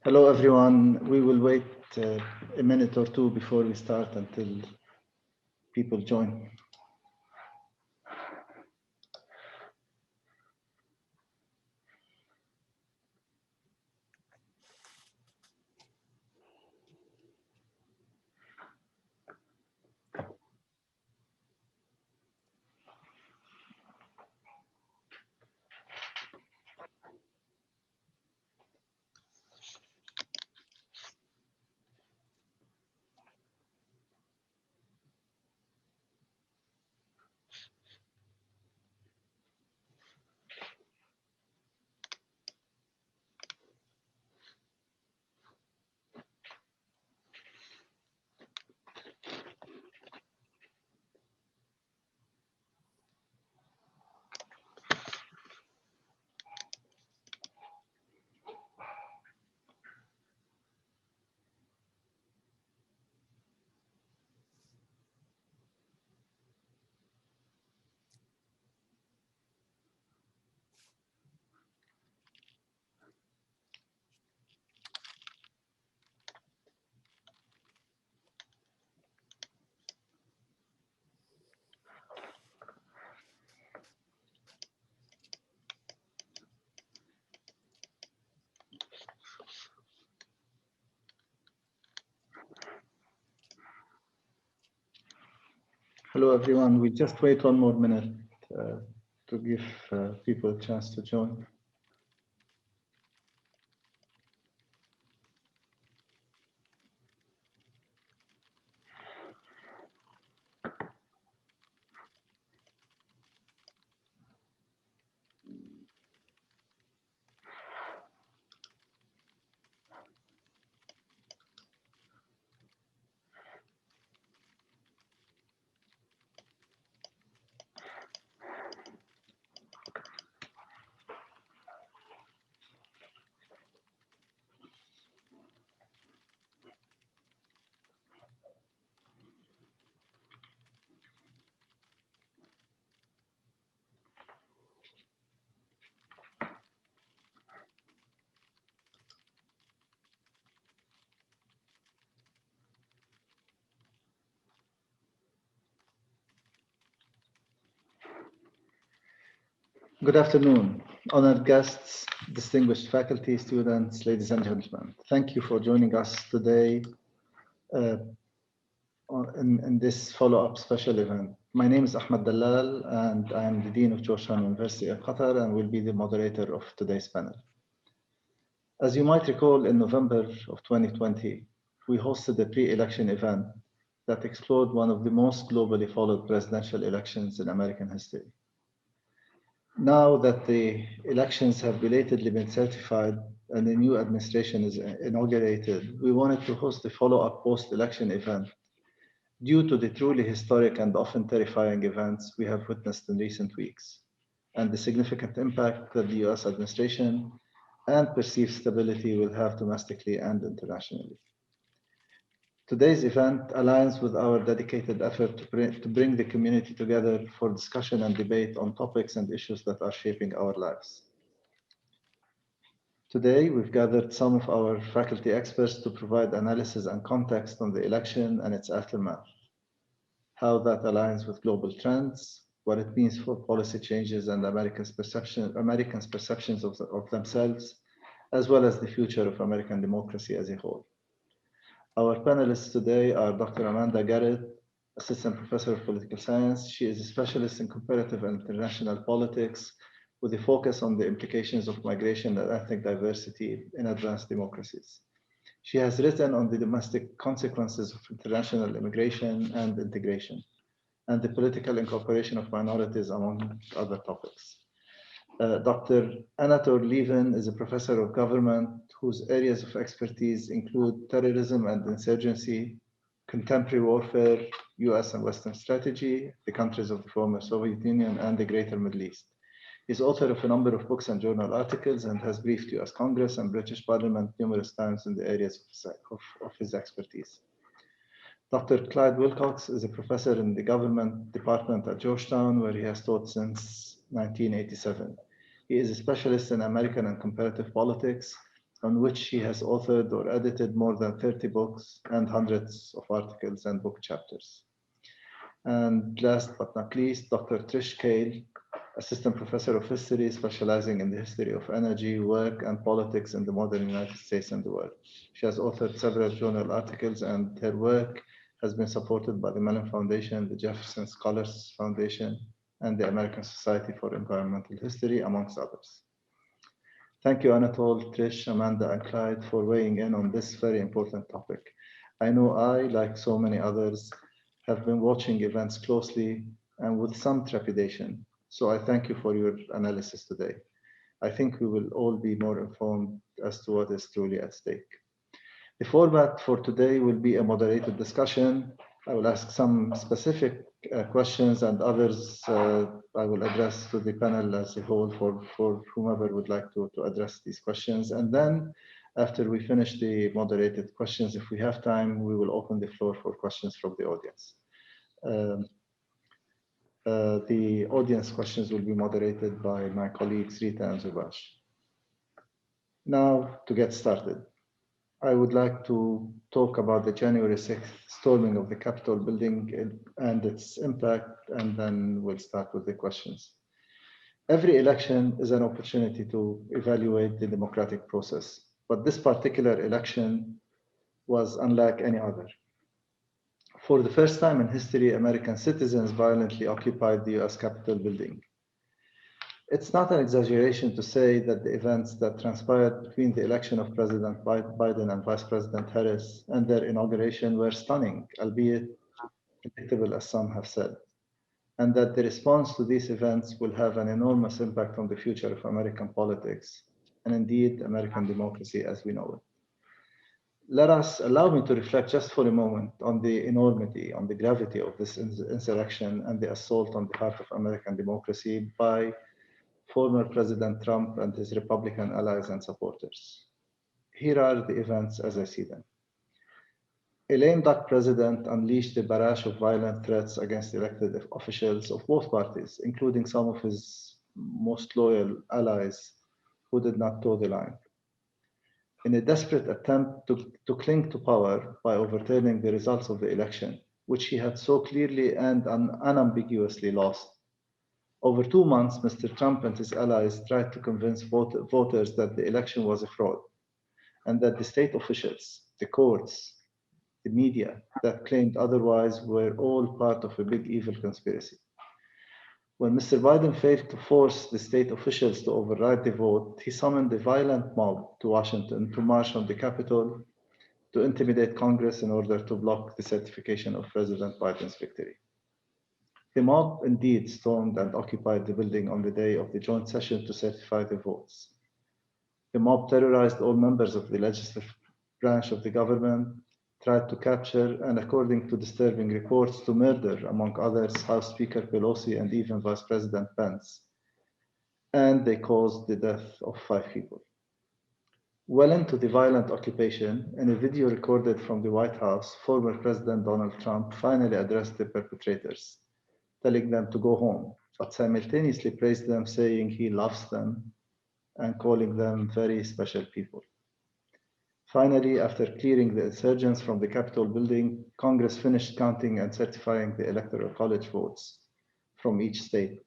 Hello, everyone. We will wait a minute or two before we start until people join. Hello, everyone. We just wait one more minute to give people a chance to join. Good afternoon, honored guests, distinguished faculty, students, ladies and gentlemen. Thank you for joining us today in this follow-up special event. My name is Ahmad Dallal, and I am the Dean of Georgetown University in Qatar and will be the moderator of today's panel. As you might recall, in November of 2020, we hosted a pre-election event that explored one of the most globally followed presidential elections in American history. Now that the elections have belatedly been certified and the new administration is inaugurated, we wanted to host a follow-up post-election event due to the truly historic and often terrifying events we have witnessed in recent weeks, and the significant impact that the US administration and perceived stability will have domestically and internationally. Today's event aligns with our dedicated effort to bring the community together for discussion and debate on topics and issues that are shaping our lives. Today, we've gathered some of our faculty experts to provide analysis and context on the election and its aftermath, how that aligns with global trends, what it means for policy changes and Americans' perceptions of themselves, as well as the future of American democracy as a whole. Our panelists today are Dr. Amanda Garrett, Assistant Professor of Political Science. She is a specialist in comparative and international politics with a focus on the implications of migration and ethnic diversity in advanced democracies. She has written on the domestic consequences of international immigration and integration, and the political incorporation of minorities, among other topics. Dr. Anatol Lieven is a professor of government whose areas of expertise include terrorism and insurgency, contemporary warfare, US and Western strategy, the countries of the former Soviet Union, and the Greater Middle East. He's author of a number of books and journal articles and has briefed US Congress and British Parliament numerous times in the areas of his expertise. Dr. Clyde Wilcox is a professor in the government department at Georgetown, where he has taught since 1987. He is a specialist in American and comparative politics on which he has authored or edited more than 30 books and hundreds of articles and book chapters. And last but not least, Dr. Trish Kahle, Assistant Professor of History, specializing in the history of energy, work, and politics in the modern United States and the world. She has authored several journal articles, and her work has been supported by the Mellon Foundation, the Jefferson Scholars Foundation, and the American Society for Environmental History, amongst others. Thank you, Anatol, Trish, Amanda, and Clyde, for weighing in on this very important topic. I know I, like so many others, have been watching events closely and with some trepidation. So I thank you for your analysis today. I think we will all be more informed as to what is truly at stake. The format for today will be a moderated discussion. I will ask some specific questions, and others I will address to the panel as a whole for whomever would like to address these questions. And then after we finish the moderated questions, if we have time, we will open the floor for questions from the audience. The audience questions will be moderated by my colleagues Rita and Zubash. Now, to get started, I would like to talk about the January 6th storming of the Capitol building and its impact, and then we'll start with the questions. Every election is an opportunity to evaluate the democratic process, but this particular election was unlike any other. For the first time in history, American citizens violently occupied the US Capitol building. It's not an exaggeration to say that the events that transpired between the election of President Biden and Vice President Harris and their inauguration were stunning, albeit predictable, as some have said, and that the response to these events will have an enormous impact on the future of American politics and indeed American democracy as we know it. Allow me to reflect just for a moment on the enormity, on the gravity of this insurrection and the assault on the heart of American democracy by former President Trump and his Republican allies and supporters. Here are the events as I see them. A lame duck president unleashed a barrage of violent threats against elected officials of both parties, including some of his most loyal allies who did not toe the line. In a desperate attempt to cling to power by overturning the results of the election, which he had so clearly and unambiguously lost, over 2 months, Mr. Trump and his allies tried to convince voters that the election was a fraud and that the state officials, the courts, the media that claimed otherwise were all part of a big evil conspiracy. When Mr. Biden failed to force the state officials to override the vote, he summoned a violent mob to Washington to march on the Capitol to intimidate Congress in order to block the certification of President Biden's victory. The mob indeed stormed and occupied the building on the day of the joint session to certify the votes. The mob terrorized all members of the legislative branch of the government, tried to capture, and according to disturbing reports, to murder, among others, House Speaker Pelosi and even Vice President Pence. And they caused the death of 5 people. Well into the violent occupation, in a video recorded from the White House, former President Donald Trump finally addressed the perpetrators, telling them to go home, but simultaneously praised them, saying he loves them and calling them very special people. Finally, after clearing the insurgents from the Capitol building, Congress finished counting and certifying the Electoral College votes from each state,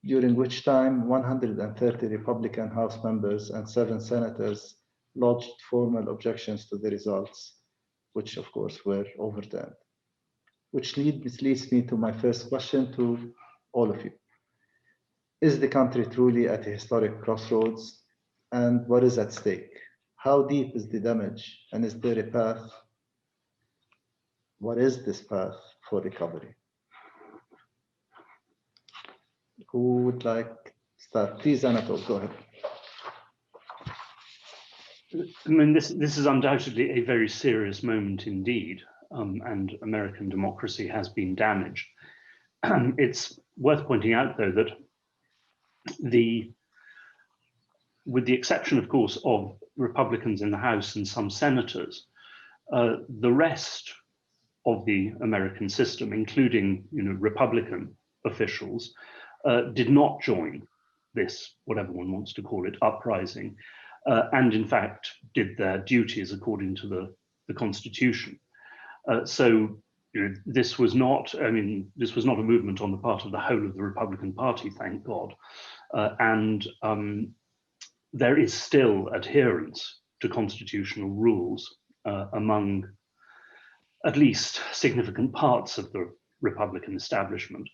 during which time 130 Republican House members and 7 senators lodged formal objections to the results, which of course were overturned. Which leads me to my first question to all of you. Is the country truly at a historic crossroads? And what is at stake? How deep is the damage? And is there a path? What is this path for recovery? Who would like to start? Please, Anatol, go ahead. I mean, this is undoubtedly a very serious moment indeed. And American democracy has been damaged. It's worth pointing out, though, that with the exception, of course, of Republicans in the House and some senators, the rest of the American system, including Republican officials, did not join this, whatever one wants to call it, uprising. and in fact did their duties according to the Constitution. So this was not, this was not a movement on the part of the whole of the Republican Party, thank God. There is still adherence to constitutional rules among at least significant parts of the Republican establishment.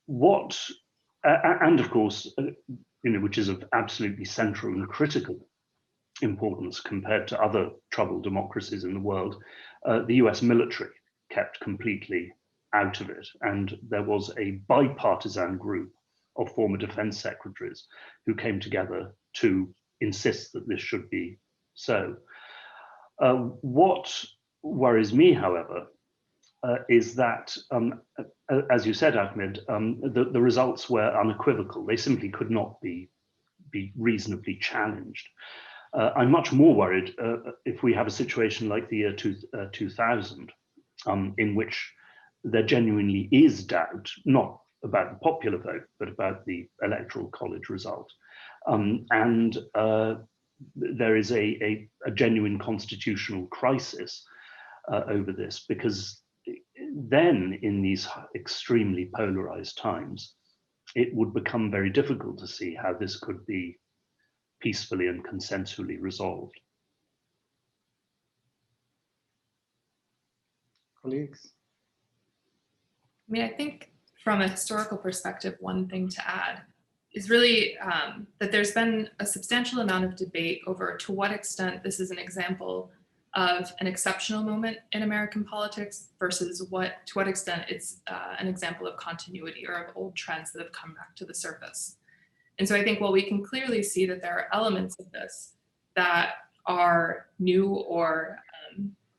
And of course, which is of absolutely central and critical importance compared to other troubled democracies in the world, the US military kept completely out of it. And there was a bipartisan group of former defense secretaries who came together to insist that this should be so. What worries me, however, is that, as you said, Ahmed, the results were unequivocal. They simply could not be reasonably challenged. I'm much more worried if we have a situation like the year 2000, in which there genuinely is doubt, not about the popular vote, but about the Electoral College result. And there is a genuine constitutional crisis over this, because then in these extremely polarized times, it would become very difficult to see how this could be peacefully and consensually resolved. Colleagues? I think from a historical perspective, one thing to add is really that there's been a substantial amount of debate over to what extent this is an example of an exceptional moment in American politics versus to what extent it's an example of continuity or of old trends that have come back to the surface. And so I think while we can clearly see that there are elements of this that are new or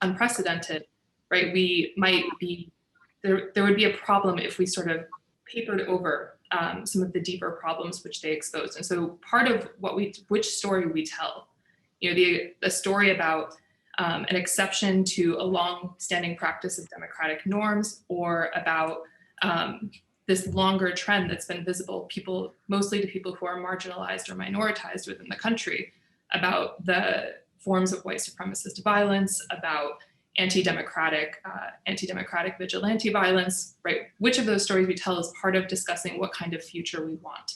unprecedented, right? We might be, there would be a problem if we sort of papered over some of the deeper problems which they exposed. And so part of which story we tell, the story about an exception to a long-standing practice of democratic norms, or about this longer trend that's been visible, mostly to people who are marginalized or minoritized within the country, about the forms of white supremacist violence, about anti-democratic vigilante violence, right? Which of those stories we tell is part of discussing what kind of future we want,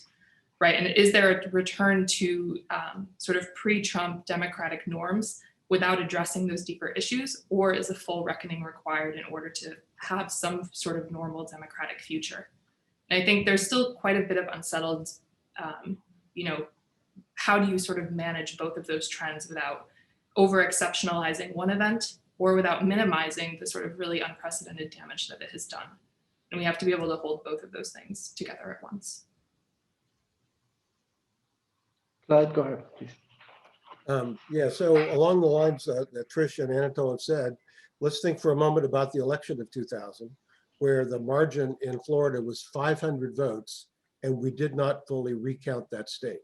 right? And is there a return to sort of pre-Trump democratic norms without addressing those deeper issues, or is a full reckoning required in order to have some sort of normal democratic future? And I think there's still quite a bit of unsettled, how do you sort of manage both of those trends without over-exceptionalizing one event, or without minimizing the sort of really unprecedented damage that it has done? And we have to be able to hold both of those things together at once. Clyde, go ahead, please. Yeah, so along the lines that Trish and Anatol have said, let's think for a moment about the election of 2000, where the margin in Florida was 500 votes, and we did not fully recount that state.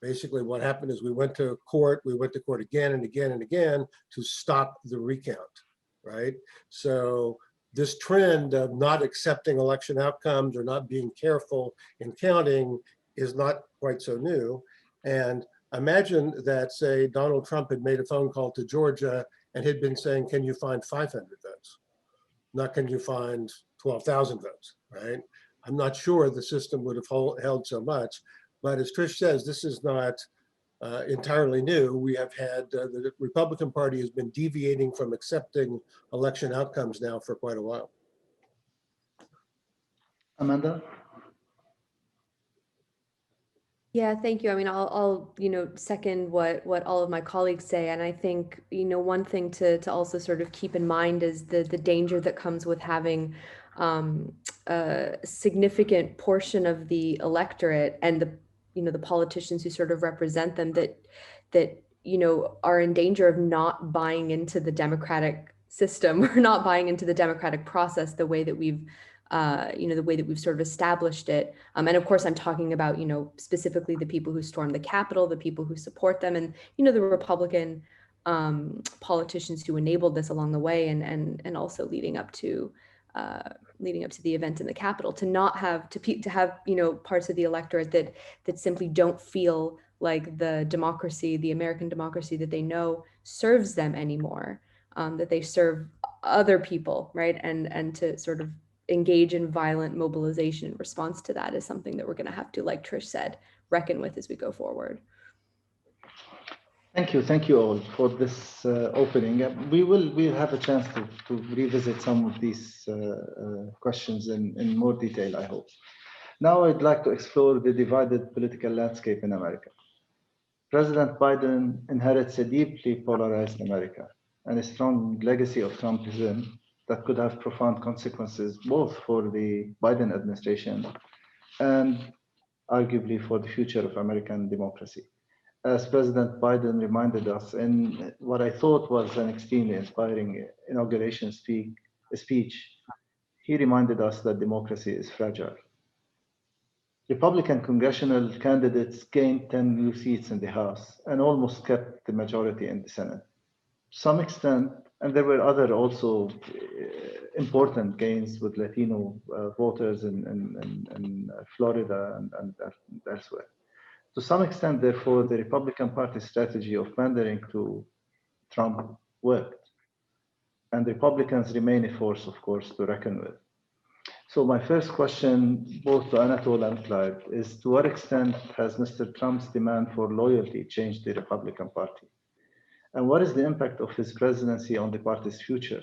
Basically, what happened is we went to court again and again and again to stop the recount, right? So this trend of not accepting election outcomes or not being careful in counting is not quite so new. And imagine that, say, Donald Trump had made a phone call to Georgia and had been saying, can you find 500 votes? Not can you find 12,000 votes, right? I'm not sure the system would have held so much. But as Trish says, this is not entirely new. We have had, the Republican Party has been deviating from accepting election outcomes now for quite a while. Amanda? Yeah, thank you. I'll second what all of my colleagues say, and I think one thing to also sort of keep in mind is the danger that comes with having a significant portion of the electorate and the politicians who sort of represent them that are in danger of not buying into the democratic system or not buying into the democratic process the way that we've the way that we've sort of established it. And of course, I'm talking about, specifically the people who stormed the Capitol, the people who support them, and, the Republican politicians who enabled this along the way, and also leading up to the event in the Capitol, to not have, to have, parts of the electorate that simply don't feel like the democracy, the American democracy that they know serves them anymore, that they serve other people, right? And to sort of engage in violent mobilization in response to that is something that we're going to have to, like Trish said, reckon with as we go forward. Thank you all for this opening. We'll have a chance to revisit some of these questions in more detail, I hope. Now I'd like to explore the divided political landscape in America. President Biden inherits a deeply polarized America and a strong legacy of Trumpism that could have profound consequences both for the Biden administration and arguably for the future of American democracy. As President Biden reminded us in what I thought was an extremely inspiring inauguration speech, he reminded us that democracy is fragile. Republican congressional candidates gained 10 new seats in the House and almost kept the majority in the Senate. To some extent, and there were other also important gains with Latino voters in Florida and elsewhere. To some extent, therefore, the Republican Party's strategy of pandering to Trump worked. And Republicans remain a force, of course, to reckon with. So my first question, both to Anatol and Clyde, is to what extent has Mr. Trump's demand for loyalty changed the Republican Party? And what is the impact of his presidency on the party's future?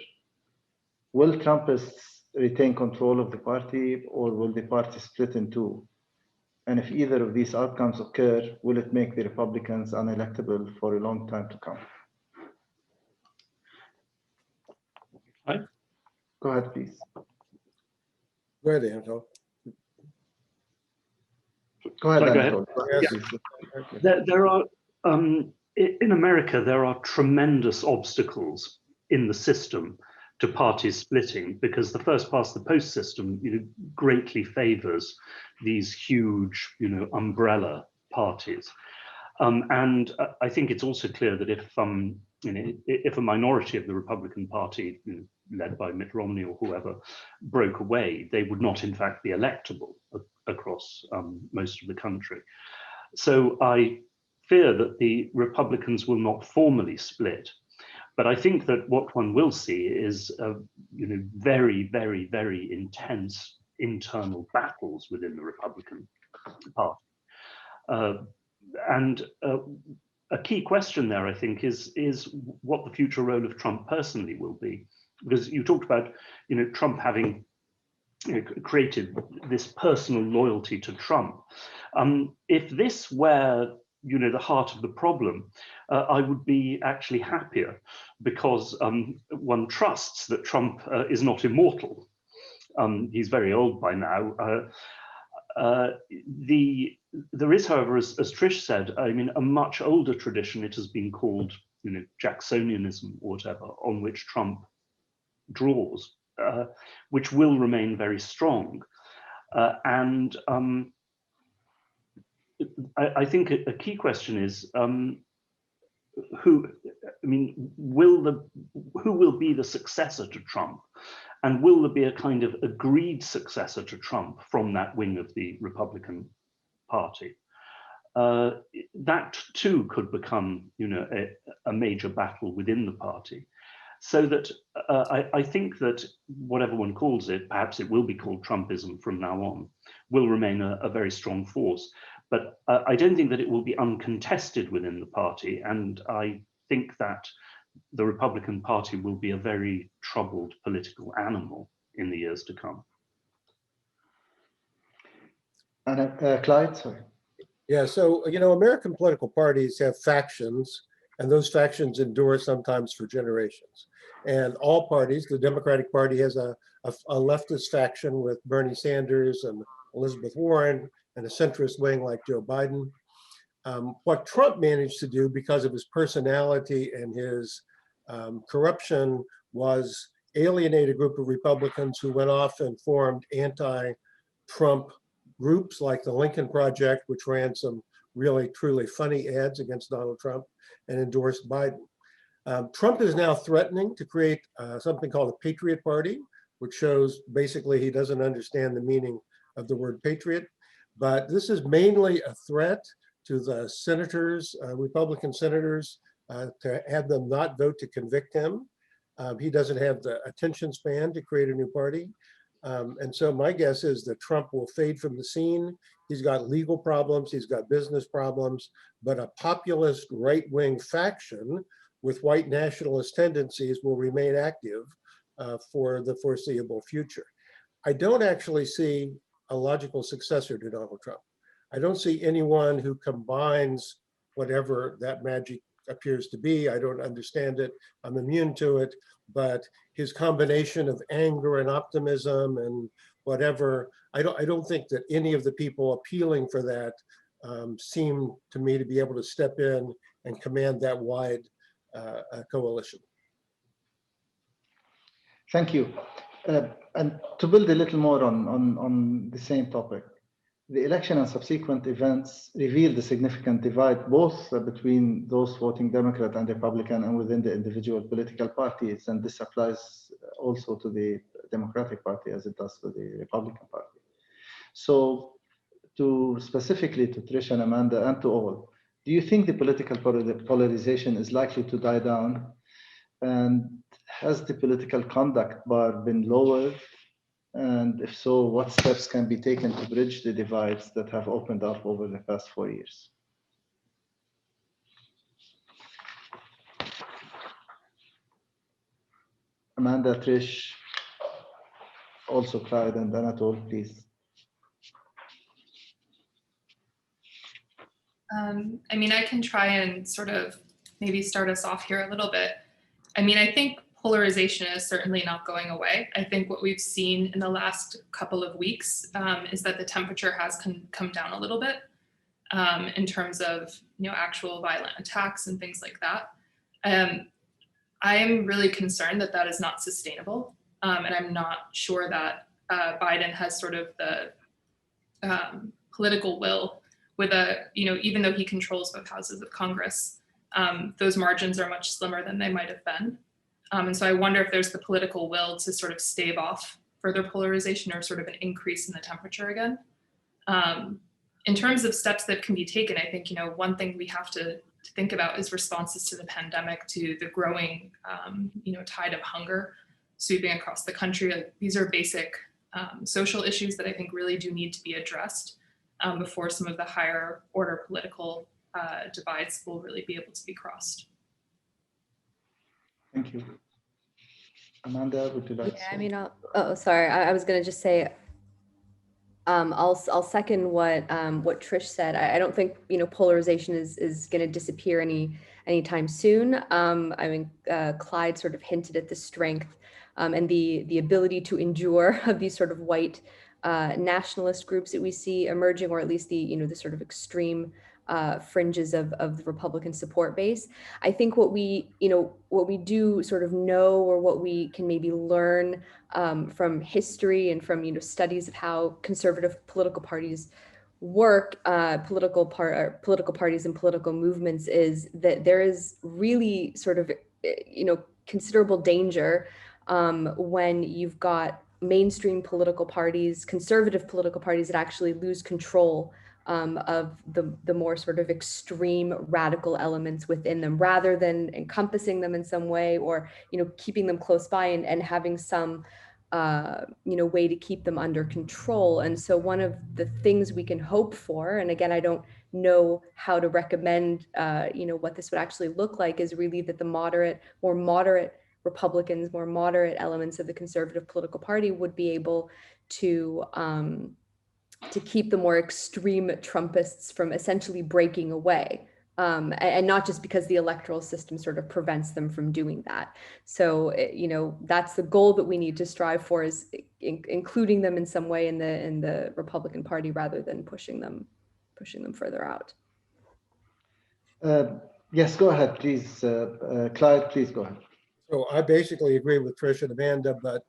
Will Trumpists retain control of the party, or will the party split in two? And if either of these outcomes occur, will it make the Republicans unelectable for a long time to come? Hi. Go ahead, please. Go ahead, Anatol. Go ahead, Go ahead. Anatol. There are, in America, there are tremendous obstacles in the system to parties splitting, because the first past the post system, greatly favors these huge, umbrella parties. And I think it's also clear that if a minority of the Republican Party, led by Mitt Romney or whoever, broke away, they would not, in fact, be electable across most of the country. So I fear that the Republicans will not formally split. But I think that what one will see is, very, very, very intense internal battles within the Republican Party. And a key question there, I think, is what the future role of Trump personally will be. Because you talked about, Trump having created this personal loyalty to Trump. If this were, the heart of the problem, I would be actually happier, because one trusts that Trump is not immortal. He's very old by now. There is, however, as Trish said, a much older tradition, it has been called, Jacksonianism or whatever, on which Trump draws, which will remain very strong. And I think a key question is who will be the successor to Trump? And will there be a kind of agreed successor to Trump from that wing of the Republican Party? That too could become, a major battle within the party. So that I think that whatever one calls it, perhaps it will be called Trumpism from now on, will remain a very strong force. But I don't think that it will be uncontested within the party. And I think that the Republican Party will be a very troubled political animal in the years to come. And Clyde, sorry. Yeah, so, American political parties have factions, and those factions endure sometimes for generations. And all parties, the Democratic Party has a leftist faction with Bernie Sanders and Elizabeth Warren, and a centrist wing like Joe Biden. What Trump managed to do because of his personality and his corruption was alienate a group of Republicans who went off and formed anti-Trump groups like the Lincoln Project, which ran some really, truly funny ads against Donald Trump and endorsed Biden. Trump is now threatening to create something called a Patriot Party, which shows basically he doesn't understand the meaning of the word patriot. But this is mainly a threat to the senators, Republican senators, to have them not vote to convict him. He doesn't have the attention span to create a new party. And so my guess is that Trump will fade from the scene. He's got legal problems, he's got business problems, but a populist right-wing faction with white nationalist tendencies will remain active for the foreseeable future. I don't actually see a logical successor to Donald Trump. I don't see anyone who combines whatever that magic appears to be. I don't understand it. I'm immune to it, but his combination of anger and optimism and whatever, I don't think that any of the people appealing for that seem to me to be able to step in and command that wide coalition. Thank you. And to build a little more on the same topic, the election and subsequent events revealed a significant divide both between those voting Democrat and Republican and within the individual political parties. And this applies also to the Democratic Party as it does to the Republican Party. So specifically to Trish and Amanda and to all, do you think the political polarization is likely to die down? And has the political conduct bar been lowered? And if so, what steps can be taken to bridge the divides that have opened up over the past 4 years? Amanda, Trish, also Clyde and Anatol, please. I mean, I can try and sort of maybe start us off here a little bit. I mean, I think polarization is certainly not going away. I think what we've seen in the last couple of weeks is that the temperature has come down a little bit in terms of actual violent attacks and things like that. I am really concerned that that is not sustainable, and I'm not sure that Biden has sort of the political will with even though he controls both houses of Congress, those margins are much slimmer than they might have been. And so I wonder if there's the political will to sort of stave off further polarization or sort of an increase in the temperature again. In terms of steps that can be taken, I think, one thing we have to think about is responses to the pandemic, to the growing, tide of hunger sweeping across the country. These are basic social issues that I think really do need to be addressed before some of the higher order political divides will really be able to be crossed. Thank you. Amanda, would you like to say? I mean, sorry, I was going to just say, I'll second what Trish said. I don't think polarization is going to disappear anytime soon. I mean, Clyde sort of hinted at the strength and the ability to endure of these sort of white nationalist groups that we see emerging, or at least the sort of extreme fringes of the Republican support base. I think what we do sort of know, or what we can maybe learn from history and from studies of how conservative political parties work, political parties and political movements, is that there is really sort of considerable danger when you've got mainstream political parties, conservative political parties, that actually lose control of the more sort of extreme radical elements within them, rather than encompassing them in some way, or keeping them close by and having some way to keep them under control. And so one of the things we can hope for, and again, I don't know how to recommend what this would actually look like, is really that the more moderate Republicans, more moderate elements of the conservative political party would be able to keep the more extreme Trumpists from essentially breaking away. And not just because the electoral system sort of prevents them from doing that. So, that's the goal that we need to strive for, is including them in some way in the Republican Party, rather than pushing them further out. Yes, go ahead, please. Clyde, please go ahead. So I basically agree with Trish and Amanda, but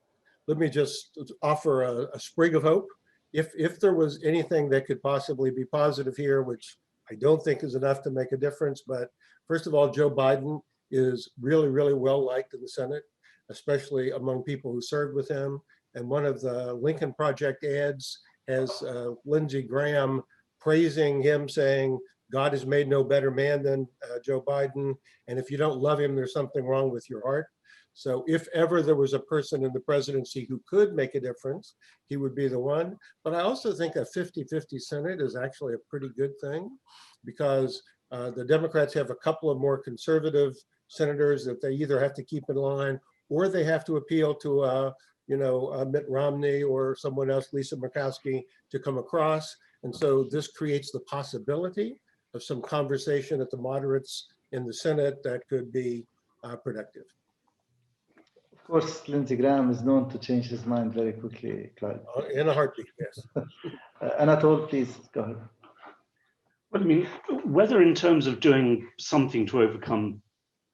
let me just offer a sprig of hope. If there was anything that could possibly be positive here, which I don't think is enough to make a difference, but first of all, Joe Biden is really, really well liked in the Senate, especially among people who served with him. And one of the Lincoln Project ads has Lindsey Graham praising him, saying God has made no better man than Joe Biden. And if you don't love him, there's something wrong with your heart. So if ever there was a person in the presidency who could make a difference, he would be the one. But I also think a 50-50 Senate is actually a pretty good thing, because the Democrats have a couple of more conservative senators that they either have to keep in line, or they have to appeal to Mitt Romney or someone else, Lisa Murkowski, to come across. And so this creates the possibility of some conversation at the moderates in the Senate that could be productive. Of course, Lindsey Graham is known to change his mind very quickly, Clyde. In a heartbeat, yes. Anatol, please go ahead. Well, I mean, whether in terms of doing something to overcome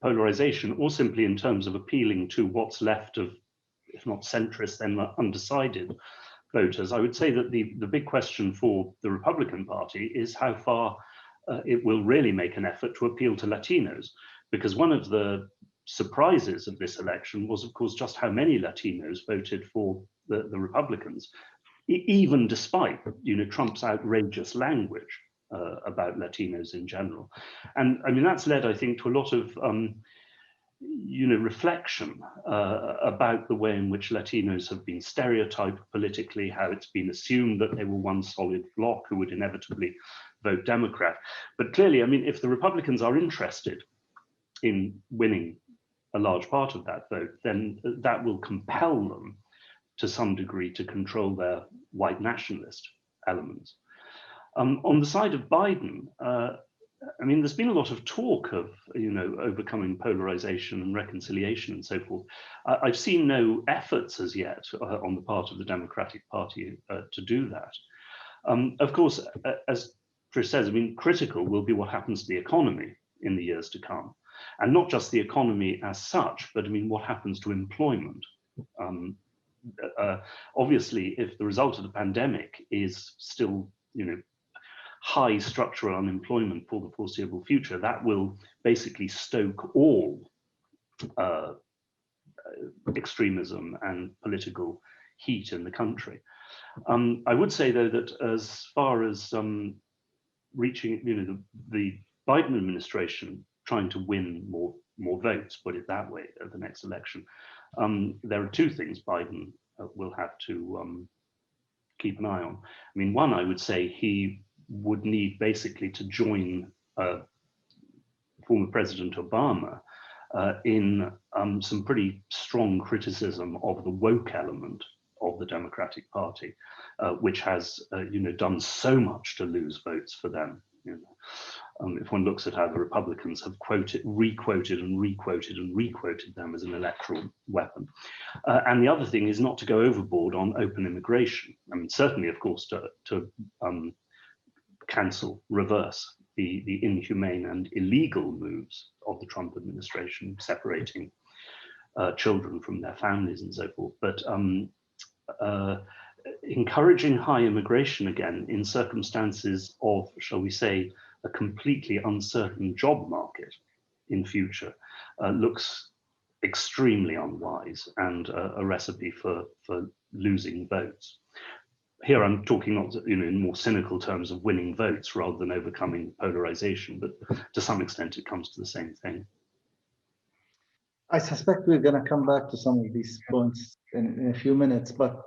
polarization, or simply in terms of appealing to what's left of, if not centrist, then undecided voters, I would say that the big question for the Republican Party is how far it will really make an effort to appeal to Latinos. Because one of the surprises of this election was, of course, just how many Latinos voted for the Republicans, even despite Trump's outrageous language about Latinos in general. And I mean, that's led, I think, to a lot of reflection about the way in which Latinos have been stereotyped politically, how it's been assumed that they were one solid bloc who would inevitably vote Democrat. But clearly, I mean, if the Republicans are interested in winning a large part of that vote, then that will compel them to some degree to control their white nationalist elements. On the side of Biden, I mean, there's been a lot of talk of, overcoming polarization and reconciliation and so forth. I've seen no efforts as yet on the part of the Democratic Party to do that. Of course, as Trish says, I mean, critical will be what happens to the economy in the years to come. And not just the economy as such, but I mean, what happens to employment? Obviously, if the result of the pandemic is still, high structural unemployment for the foreseeable future, that will basically stoke all extremism and political heat in the country. I would say, though, that as far as reaching, the Biden administration trying to win more votes, put it that way, at the next election, there are two things Biden will have to keep an eye on. I mean, one, I would say he would need basically to join former President Obama in some pretty strong criticism of the woke element of the Democratic Party, which has done so much to lose votes for them. If one looks at how the Republicans have requoted them as an electoral weapon. And the other thing is not to go overboard on open immigration. I mean, certainly, of course, to reverse the inhumane and illegal moves of the Trump administration, separating children from their families and so forth. But encouraging high immigration again in circumstances of, shall we say, a completely uncertain job market in future looks extremely unwise and a recipe for losing votes. Here I'm talking not in more cynical terms of winning votes rather than overcoming polarization, but to some extent it comes to the same thing. I suspect we're going to come back to some of these points in a few minutes, but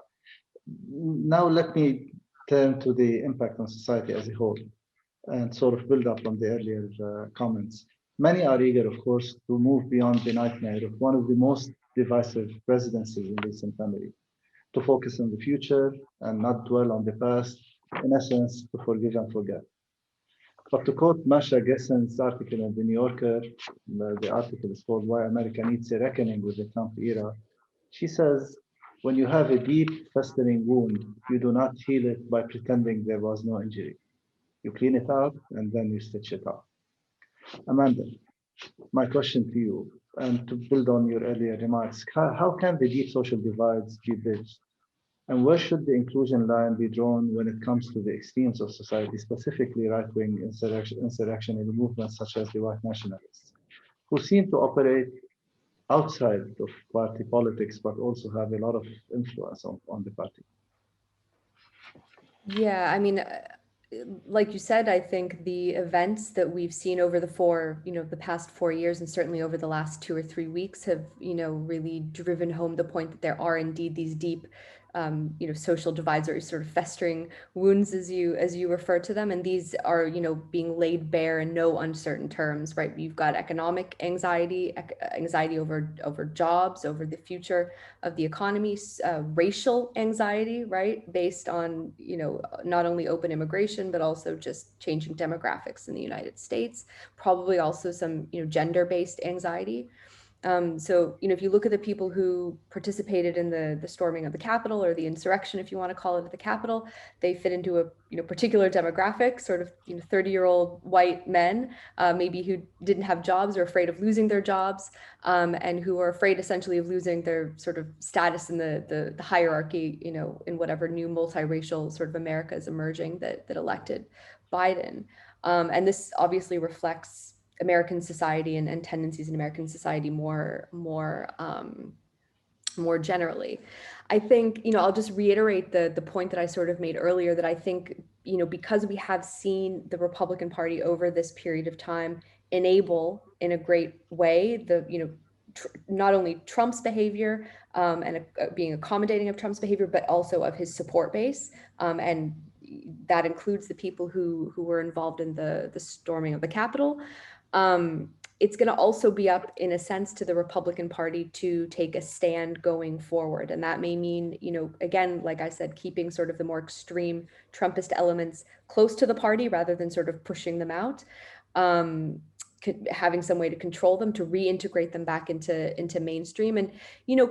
now let me turn to the impact on society as a whole and sort of build up on the earlier comments. Many are eager, of course, to move beyond the nightmare of one of the most divisive presidencies in recent memory, to focus on the future and not dwell on the past, in essence, to forgive and forget. But to quote Masha Gessen's article in The New Yorker, the article is called Why America Needs a Reckoning with the Trump Era. She says, when you have a deep, festering wound, you do not heal it by pretending there was no injury. You clean it out and then you stitch it up. Amanda, my question to you, and to build on your earlier remarks, how can the deep social divides be bridged? And where should the inclusion line be drawn when it comes to the extremes of society, specifically right-wing insurrectionary movements such as the white nationalists, who seem to operate outside of party politics, but also have a lot of influence on the party? Yeah, I mean, like you said, I think the events that we've seen over the past 4 years, and certainly over the last 2 or 3 weeks, have, really driven home the point that there are indeed these deep, social divides, or sort of festering wounds, as you refer to them, and these are, being laid bare in no uncertain terms, right? You've got economic anxiety, anxiety over jobs, over the future of the economy, racial anxiety, right, based on, not only open immigration, but also just changing demographics in the United States, probably also some, gender-based anxiety. So, if you look at the people who participated in the storming of the Capitol, or the insurrection, if you want to call it, at the Capitol, they fit into a particular demographic, sort of 30-year-old white men, maybe who didn't have jobs, or afraid of losing their jobs, and who are afraid essentially of losing their sort of status in the hierarchy, in whatever new multiracial sort of America is emerging that elected Biden. And this obviously reflects American society and tendencies in American society more generally. I think, I'll just reiterate the point that I sort of made earlier, that I think, because we have seen the Republican Party over this period of time enable in a great way not only Trump's behavior and being accommodating of Trump's behavior, but also of his support base, and that includes the people who were involved in the storming of the Capitol. It's going to also be up, in a sense, to the Republican Party to take a stand going forward. And that may mean, again, like I said, keeping sort of the more extreme Trumpist elements close to the party rather than sort of pushing them out, having some way to control them, to reintegrate them back into mainstream, and,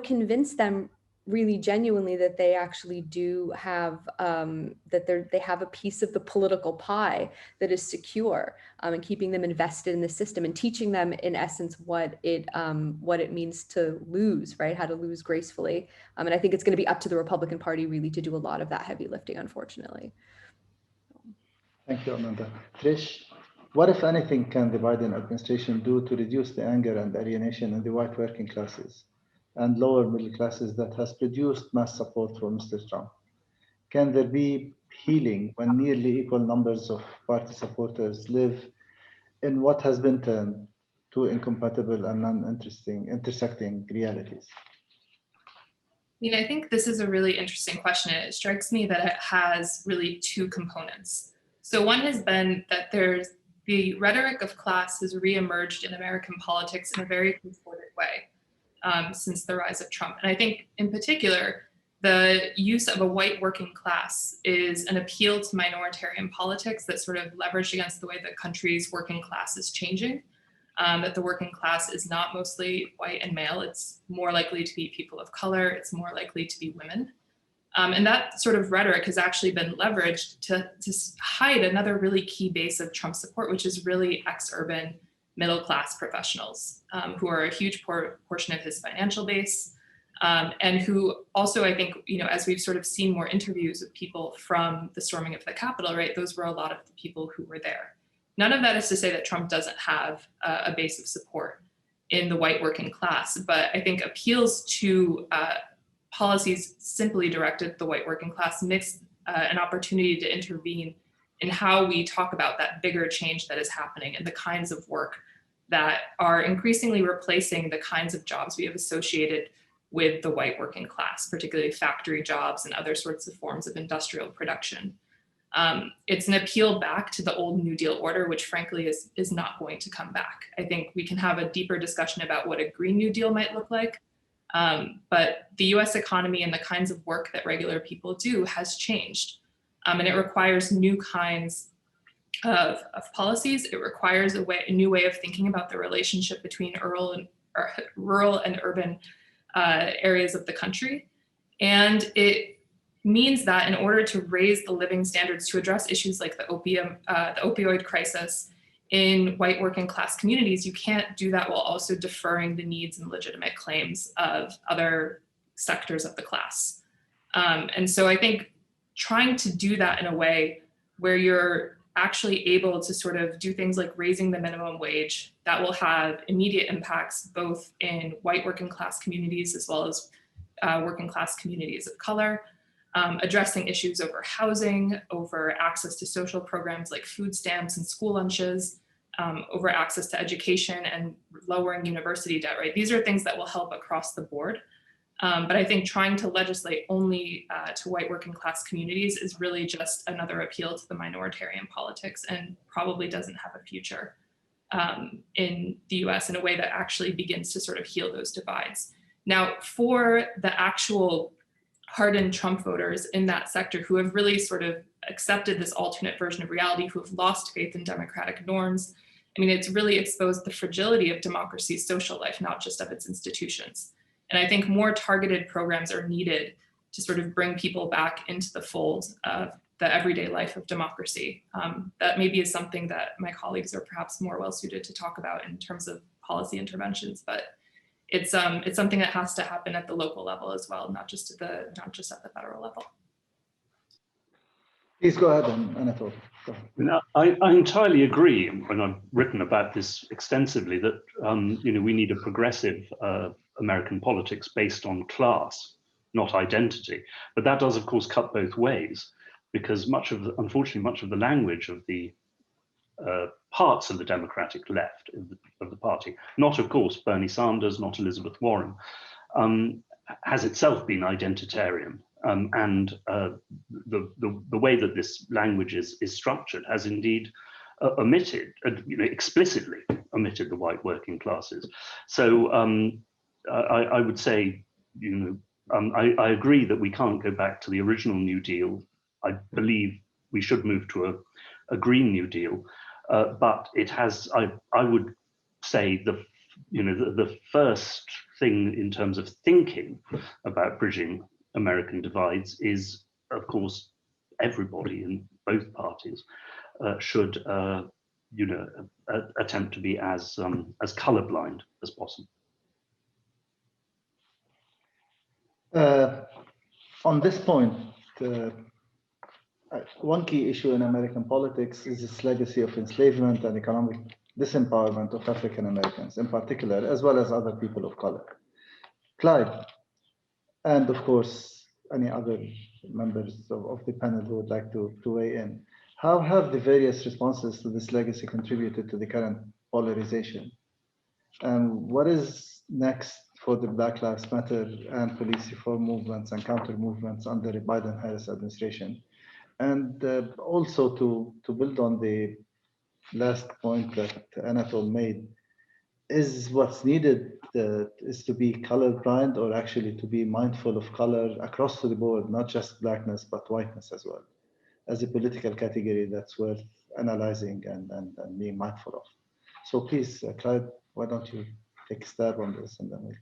convince them really genuinely that they actually do have, they have a piece of the political pie that is secure, and keeping them invested in the system, and teaching them, in essence, what it means to lose, right? How to lose gracefully. And I think it's going to be up to the Republican Party really to do a lot of that heavy lifting, unfortunately. Thank you, Amanda. Trish, what, if anything, can the Biden administration do to reduce the anger and alienation in the white working classes and lower middle classes that has produced mass support for Mr. Trump? Can there be healing when nearly equal numbers of party supporters live in what has been turned to incompatible and intersecting realities? I think this is a really interesting question. It strikes me that it has really two components. So one has been that the rhetoric of class has reemerged in American politics in a very contorted way since the rise of Trump. And I think, in particular, the use of a white working class is an appeal to minoritarian politics that's sort of leveraged against the way the country's working class is changing, that the working class is not mostly white and male. It's more likely to be people of color. It's more likely to be women. And that sort of rhetoric has actually been leveraged to hide another really key base of Trump support, which is really ex-urban middle-class professionals, who are a huge portion of his financial base, and who also, I think, as we've sort of seen more interviews with people from the storming of the Capitol, right, those were a lot of the people who were there. None of that is to say that Trump doesn't have a base of support in the white working class, but I think appeals to policies simply directed at the white working class mix an opportunity to intervene in how we talk about that bigger change that is happening and the kinds of work that are increasingly replacing the kinds of jobs we have associated with the white working class, particularly factory jobs and other sorts of forms of industrial production. It's an appeal back to the old New Deal order, which frankly is not going to come back. I think we can have a deeper discussion about what a Green New Deal might look like, but the US economy and the kinds of work that regular people do has changed. And it requires new kinds of policies. It requires a new way of thinking about the relationship between rural and urban areas of the country. And it means that in order to raise the living standards to address issues like the opioid crisis in white working class communities, you can't do that while also deferring the needs and legitimate claims of other sectors of the class. And so I think trying to do that in a way where you're actually able to sort of do things like raising the minimum wage that will have immediate impacts both in white working class communities as well as working class communities of color, addressing issues over housing, over access to social programs like food stamps and school lunches, over access to education and lowering university debt, right? These are things that will help across the board. But I think trying to legislate only to white working class communities is really just another appeal to the minoritarian politics and probably doesn't have a future in the US in a way that actually begins to sort of heal those divides. Now, for the actual hardened Trump voters in that sector who have really sort of accepted this alternate version of reality, who have lost faith in democratic norms, I mean, it's really exposed the fragility of democracy's social life, not just of its institutions. And I think more targeted programs are needed to sort of bring people back into the fold of the everyday life of democracy. That maybe is something that my colleagues are perhaps more well suited to talk about in terms of policy interventions, but it's something that has to happen at the local level as well, not just at the federal level. Please go ahead, Anatol. Now, I entirely agree, and I've written about this extensively, that we need a progressive American politics based on class, not identity. But that does, of course, cut both ways, because unfortunately, much of the language of the parts of the Democratic left of the party, not, of course, Bernie Sanders, not Elizabeth Warren, has itself been identitarian. And the way that this language is structured has indeed omitted, explicitly omitted the white working classes. So I would say, I agree that we can't go back to the original New Deal. I believe we should move to a Green New Deal, but it has. I would say the first thing in terms of thinking about bridging American divides is, of course, everybody in both parties should, attempt to be as colorblind as possible. On this point, one key issue in American politics is this legacy of enslavement and economic disempowerment of African Americans in particular, as well as other people of color. Clyde, and of course, any other members of the panel who would like to weigh in. How have the various responses to this legacy contributed to the current polarization? And what is next for the Black Lives Matter and police reform movements and counter movements under the Biden-Harris administration? And also to build on the last point that Anatol made, is what's needed is to be colorblind, or actually to be mindful of color across the board, not just blackness, but whiteness as well, as a political category that's worth analyzing and being mindful of. So please, Clyde, why don't you take a stab on this, and then we.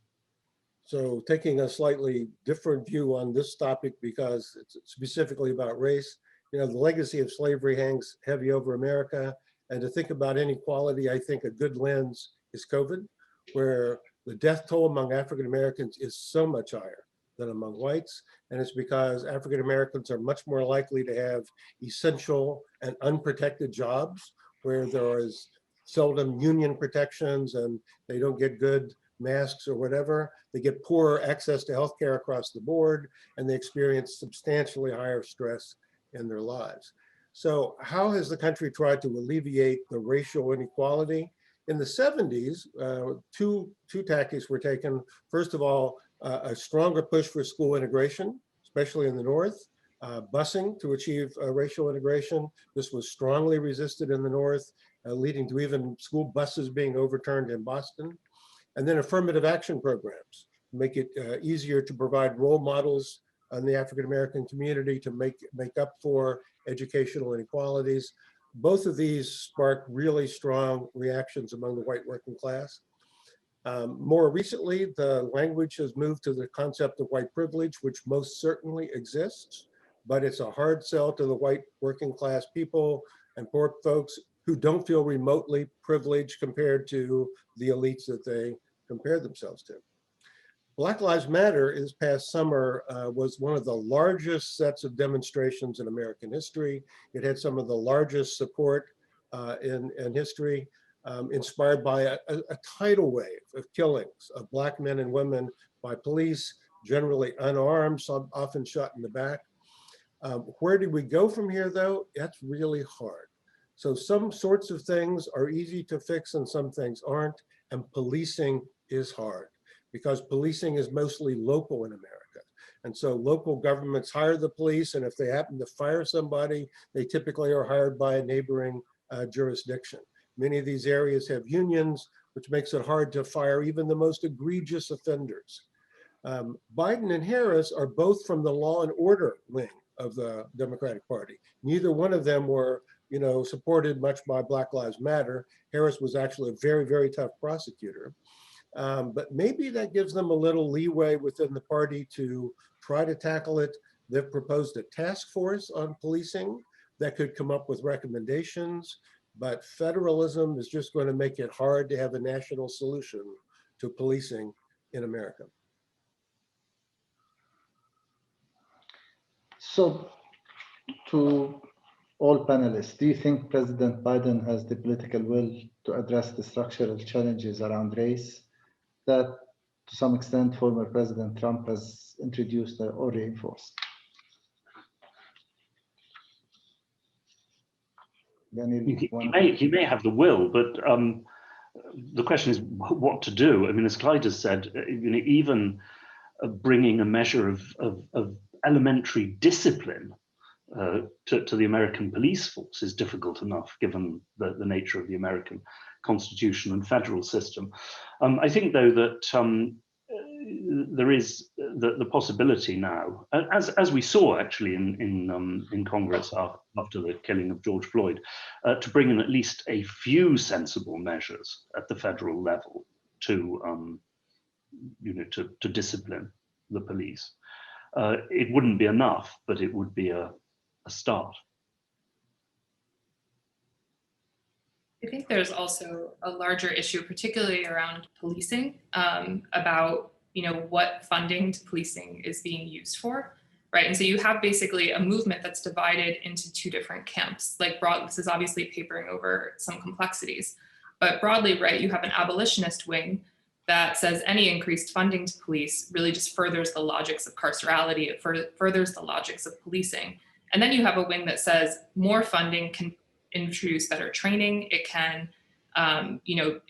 So taking a slightly different view on this topic, because it's specifically about race, the legacy of slavery hangs heavy over America. And to think about inequality, I think a good lens is COVID, where the death toll among African Americans is so much higher than among whites. And it's because African Americans are much more likely to have essential and unprotected jobs, where there is seldom union protections and they don't get good masks or whatever. They get poorer access to healthcare across the board, and they experience substantially higher stress in their lives. So how has the country tried to alleviate the racial inequality? In the 70s, two tactics were taken. First of all, a stronger push for school integration, especially in the North, busing to achieve racial integration. This was strongly resisted in the North, leading to even school buses being overturned in Boston. And then affirmative action programs, make it easier to provide role models in the African-American community to make up for educational inequalities. Both of these sparked really strong reactions among the white working class. More recently, the language has moved to the concept of white privilege, which most certainly exists, but it's a hard sell to the white working class people and poor folks who don't feel remotely privileged compared to the elites that they compare themselves to. Black Lives Matter this past summer was one of the largest sets of demonstrations in American history. It had some of the largest support in history, inspired by a tidal wave of killings of Black men and women by police, generally unarmed, some often shot in the back. Where do we go from here, though? That's really hard. So some sorts of things are easy to fix and some things aren't, and policing is hard because policing is mostly local in America. And so local governments hire the police, and if they happen to fire somebody, they typically are hired by a neighboring jurisdiction. Many of these areas have unions, which makes it hard to fire even the most egregious offenders. Biden and Harris are both from the law and order wing of the Democratic Party. Neither one of them were, supported much by Black Lives Matter. Harris was actually a very, very tough prosecutor. But maybe that gives them a little leeway within the party to try to tackle it. They've proposed a task force on policing that could come up with recommendations, but federalism is just going to make it hard to have a national solution to policing in America. So, to all panelists, do you think President Biden has the political will to address the structural challenges around race that, to some extent, former President Trump has introduced or reinforced? He may have the will, but the question is what to do. I mean, as Clyde has said, even bringing a measure of elementary discipline to the American police force is difficult enough, given the nature of the American Constitution and federal system. I think, though, that there is the possibility now, as we saw actually in Congress after the killing of George Floyd, to bring in at least a few sensible measures at the federal level to discipline the police. It wouldn't be enough, but it would be a start. I think there's also a larger issue, particularly around policing, about what funding to policing is being used for, right? And so you have basically a movement that's divided into two different camps. Like this is obviously papering over some complexities, but broadly, right, you have an abolitionist wing that says any increased funding to police really just furthers the logics of carcerality, it furthers the logics of policing. And then you have a wing that says more funding can introduce better training, it can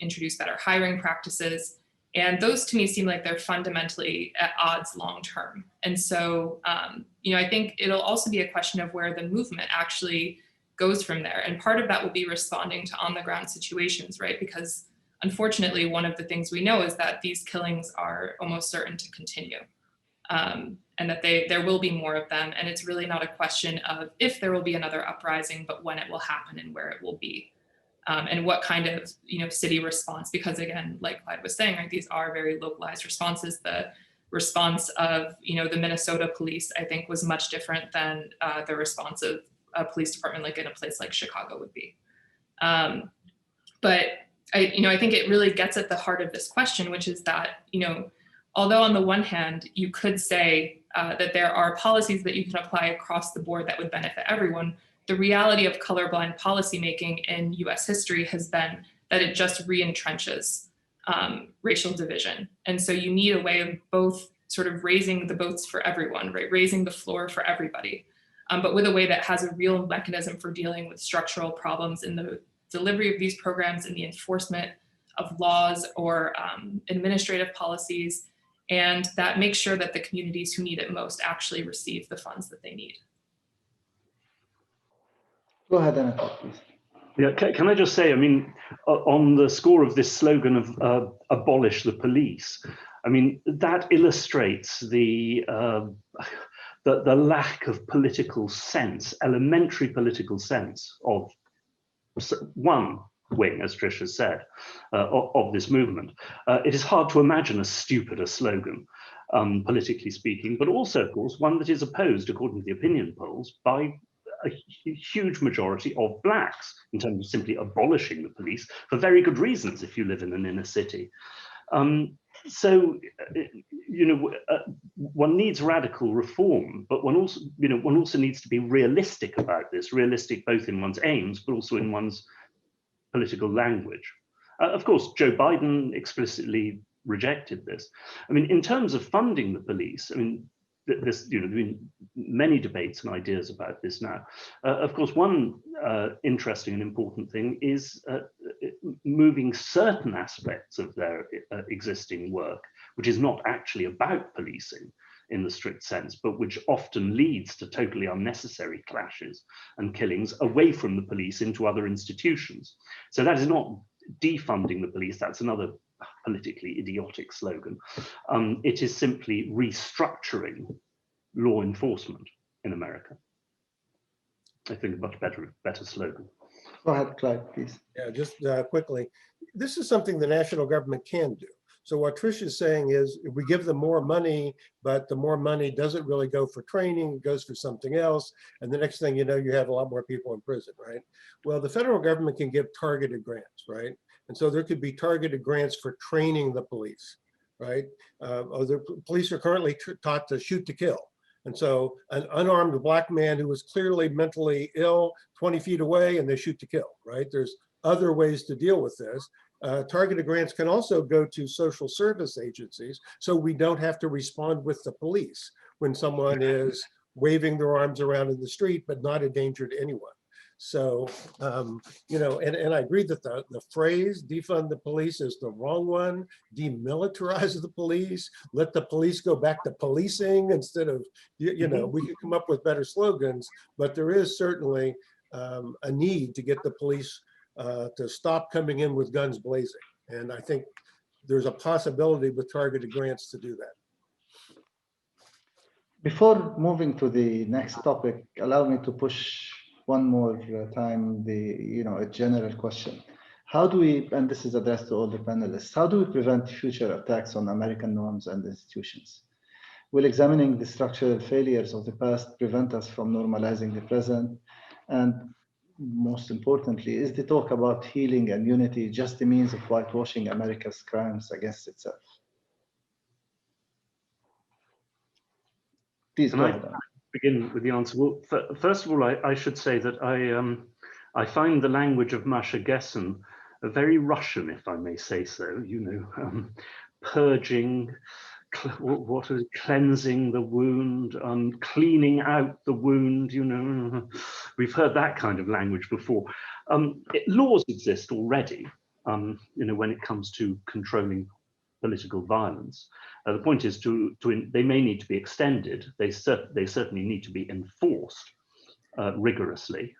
introduce better hiring practices. And those to me seem like they're fundamentally at odds long term. And so, I think it'll also be a question of where the movement actually goes from there. And part of that will be responding to on the ground situations, right? Because unfortunately, one of the things we know is that these killings are almost certain to continue, and that there will be more of them. And it's really not a question of if there will be another uprising, but when it will happen and where it will be. And what kind of city response, because again, like Clyde was saying, right, these are very localized responses. The response of the Minnesota police, I think, was much different than the response of a police department like in a place like Chicago would be. But I think it really gets at the heart of this question, which is that although on the one hand you could say that there are policies that you can apply across the board that would benefit everyone, the reality of colorblind policymaking in US history has been that it just re-entrenches racial division. And so you need a way of both sort of raising the boats for everyone, right? Raising the floor for everybody, but with a way that has a real mechanism for dealing with structural problems in the delivery of these programs and the enforcement of laws or administrative policies, and that makes sure that the communities who need it most actually receive the funds that they need. Go ahead, Anatol, please. Yeah, can I just say, I mean, on the score of this slogan of abolish the police, I mean, that illustrates the lack of political sense, elementary political sense of one wing, as Trish has said, of this movement. It is hard to imagine a stupider slogan, politically speaking, but also, of course, one that is opposed, according to the opinion polls, by a huge majority of blacks in terms of simply abolishing the police for very good reasons if you live in an inner city. So, one needs radical reform, but one also needs to be realistic about this, realistic both in one's aims, but also in one's political language. Of course, Joe Biden explicitly rejected this. I mean, in terms of funding the police, I mean, this, there have been many debates and ideas about this now. Of course, one interesting and important thing is moving certain aspects of their existing work, which is not actually about policing in the strict sense, but which often leads to totally unnecessary clashes and killings away from the police into other institutions. So that is not defunding the police, that's another politically idiotic slogan. It is simply restructuring law enforcement in America. I think a much better slogan. Go ahead, Clyde, please. Yeah, just quickly, this is something the national government can do. So what Trish is saying is, if we give them more money, but the more money doesn't really go for training, it goes for something else, and the next thing you know, you have a lot more people in prison, right? Well, the federal government can give targeted grants, right? And so there could be targeted grants for training the police, right? The police are currently taught to shoot to kill. And so an unarmed black man who was clearly mentally ill 20 feet away, and they shoot to kill, right? There's other ways to deal with this. Targeted grants can also go to social service agencies, so we don't have to respond with the police when someone is waving their arms around in the street, but not a danger to anyone. So, you know, and I agree that the phrase defund the police is the wrong one. Demilitarize the police, let the police go back to policing instead of, you know, we could come up with better slogans, but there is certainly a need to get the police to stop coming in with guns blazing. And I think there's a possibility with targeted grants to do that. Before moving to the next topic, allow me to push one more time a general question. How do we, and this is addressed to all the panelists, how do we prevent future attacks on American norms and institutions? Will examining the structural failures of the past prevent us from normalizing the present? And most importantly, is the talk about healing and unity just a means of whitewashing America's crimes against itself? Please go ahead. Begin with the answer. Well, first of all, I should say that I find the language of Masha Gessen very Russian, if I may say so. You know, purging, cleansing the wound, cleaning out the wound. You know, we've heard that kind of language before. Laws exist already. You know, when it comes to controlling political violence. The point is they may need to be extended. They certainly need to be enforced rigorously.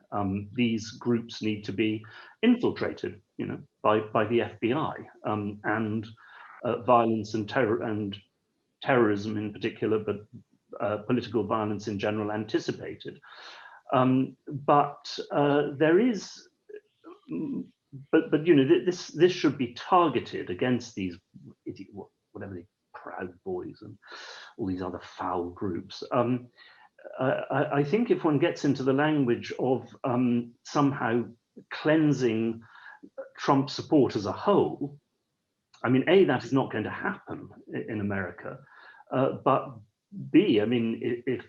These groups need to be infiltrated, you know, by the FBI, and violence and terrorism in particular, but political violence in general anticipated. But there is. But you know, this should be targeted against these whatever the Proud Boys and all these other foul groups. I think if one gets into the language of somehow cleansing Trump support as a whole, I mean, A, that is not going to happen in America, but B, I mean, if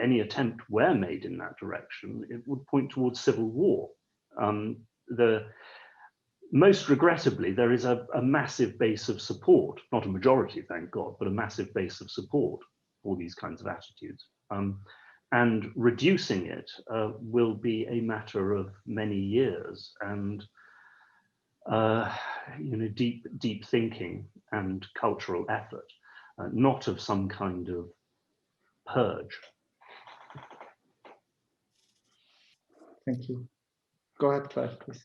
any attempt were made in that direction, it would point towards civil war. Most regrettably, there is a massive base of support, not a majority, thank God, but a massive base of support for these kinds of attitudes. And reducing it will be a matter of many years and you know, deep thinking and cultural effort, not of some kind of purge. Thank you. Go ahead, Clyde, please.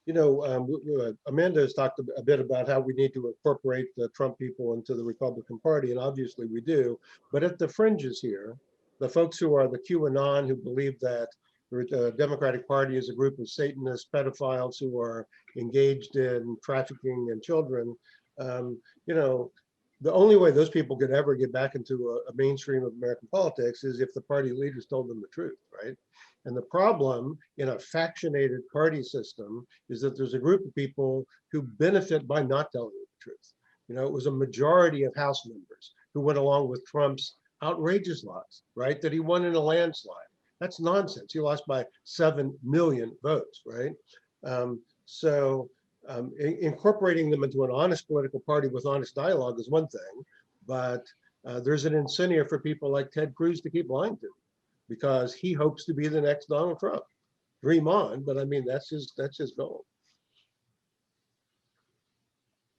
You know, Amanda has talked a bit about how we need to incorporate the Trump people into the Republican Party, and obviously we do. But at the fringes here, the folks who are the QAnon, who believe that the Democratic Party is a group of Satanist pedophiles who are engaged in trafficking in children, you know, the only way those people could ever get back into a mainstream of American politics is if the party leaders told them the truth, right? And the problem in a factionated party system is that there's a group of people who benefit by not telling the truth. You know, it was a majority of House members who went along with Trump's outrageous lies, right? That he won in a landslide. That's nonsense. He lost by 7 million votes, right? Incorporating them into an honest political party with honest dialogue is one thing, but there's an incentive for people like Ted Cruz to keep lying to, because he hopes to be the next Donald Trump. Dream on, but I mean, that's his goal.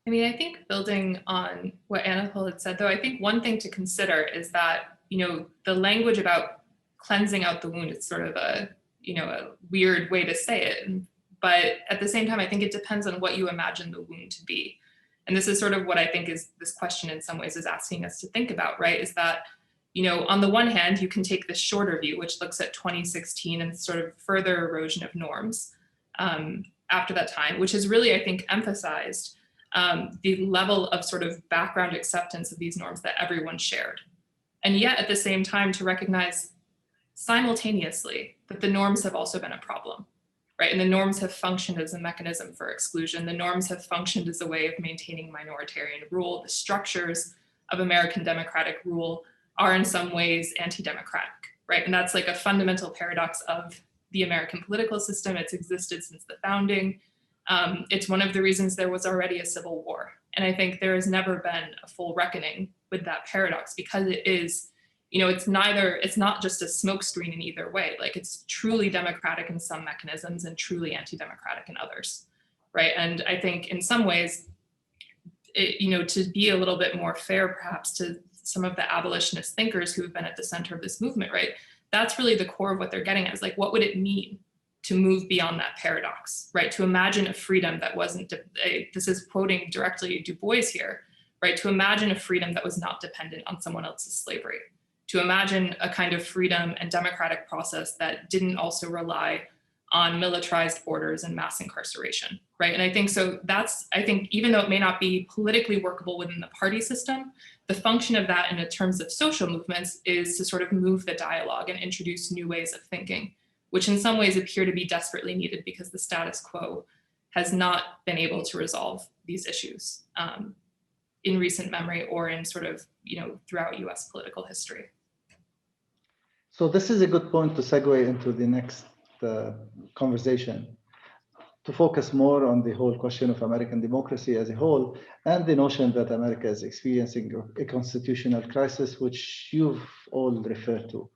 I mean, I think building on what Anatol had said, though, I think one thing to consider is that, the language about cleansing out the wound is sort of a weird way to say it. But at the same time, I think it depends on what you imagine the wound to be. And this is sort of what I think is this question in some ways is asking us to think about, right? Is that, on the one hand, you can take the shorter view, which looks at 2016 and sort of further erosion of norms after that time, which has really, I think, emphasized the level of sort of background acceptance of these norms that everyone shared. And yet at the same time to recognize simultaneously that the norms have also been a problem, right? And the norms have functioned as a mechanism for exclusion. The norms have functioned as a way of maintaining minoritarian rule. The structures of American democratic rule are in some ways anti-democratic, right? And that's like a fundamental paradox of the American political system. It's existed since the founding. It's one of the reasons there was already a civil war. And I think there has never been a full reckoning with that paradox, because it is, it's not just a smokescreen in either way. Like, it's truly democratic in some mechanisms and truly anti-democratic in others, right? And I think in some ways, to be a little bit more fair perhaps to some of the abolitionist thinkers who have been at the center of this movement, right? That's really the core of what they're getting at, is like, what would it mean to move beyond that paradox, right? To imagine a freedom that wasn't, this is quoting directly Du Bois here, right? To imagine a freedom that was not dependent on someone else's slavery. To imagine a kind of freedom and democratic process that didn't also rely on militarized borders and mass incarceration, right? And I think so I think even though it may not be politically workable within the party system, the function of that in terms of social movements is to sort of move the dialogue and introduce new ways of thinking, which in some ways appear to be desperately needed because the status quo has not been able to resolve these issues in recent memory or in sort of, throughout US political history. So this is a good point to segue into the next conversation, to focus more on the whole question of American democracy as a whole, and the notion that America is experiencing a constitutional crisis, which you've all referred to.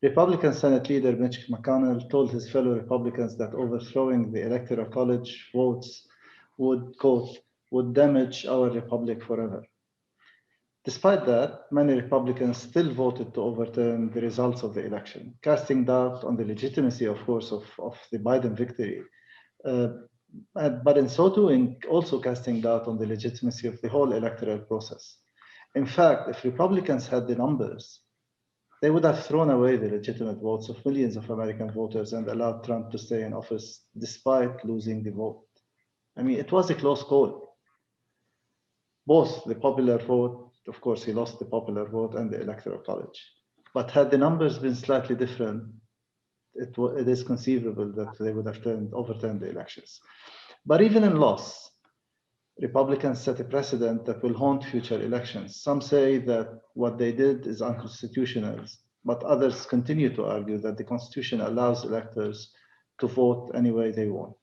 Republican Senate leader Mitch McConnell told his fellow Republicans that overthrowing the Electoral College votes would, quote, would damage our republic forever. Despite that, many Republicans still voted to overturn the results of the election, casting doubt on the legitimacy, of course, of the Biden victory. But in so doing, also casting doubt on the legitimacy of the whole electoral process. In fact, if Republicans had the numbers, they would have thrown away the legitimate votes of millions of American voters and allowed Trump to stay in office despite losing the vote. I mean, it was a close call. Both the popular vote, of course, he lost the popular vote, and the Electoral College. But had the numbers been slightly different, it is conceivable that they would have overturned the elections. But even in loss, Republicans set a precedent that will haunt future elections. Some say that what they did is unconstitutional, but others continue to argue that the Constitution allows electors to vote any way they want.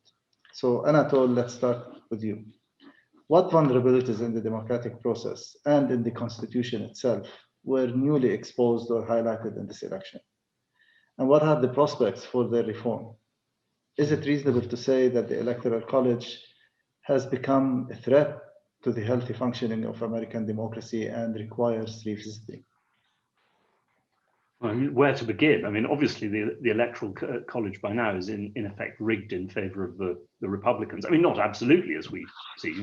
So Anatol, let's start with you. What vulnerabilities in the democratic process and in the Constitution itself were newly exposed or highlighted in this election? And what are the prospects for their reform? Is it reasonable to say that the Electoral College has become a threat to the healthy functioning of American democracy and requires revisiting? Well, where to begin? I mean, obviously the Electoral College by now is in effect rigged in favor of the Republicans. I mean, not absolutely, as we see,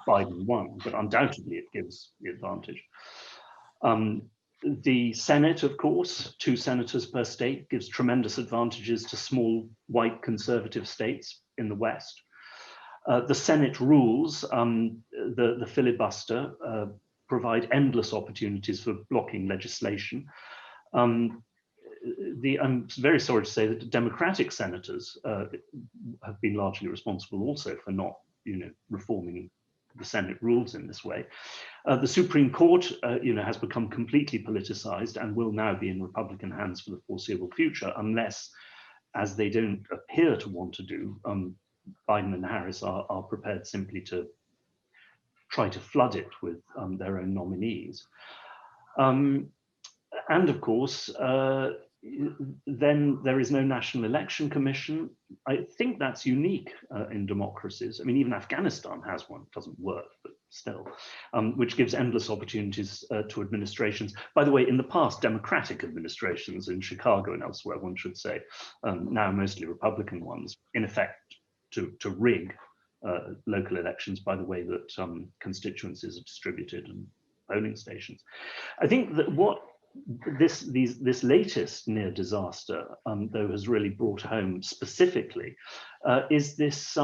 Biden won, but undoubtedly it gives the advantage. The Senate, of course, 2 senators per state, gives tremendous advantages to small white conservative states in the West. The Senate rules, the filibuster, provide endless opportunities for blocking legislation. I'm very sorry to say that Democratic senators have been largely responsible also for not, reforming the Senate rules in this way. The Supreme Court, has become completely politicized and will now be in Republican hands for the foreseeable future, unless, as they don't appear to want to do, Biden and Harris are prepared simply to try to flood it with their own nominees. And of course, then there is no National Election Commission. I think that's unique in democracies. I mean, even Afghanistan has one, it doesn't work, but still, which gives endless opportunities to administrations. By the way, in the past, democratic administrations in Chicago and elsewhere, one should say, now mostly Republican ones, in effect, to rig local elections by the way that constituencies are distributed and polling stations. I think that what this latest near disaster, though, has really brought home specifically, is this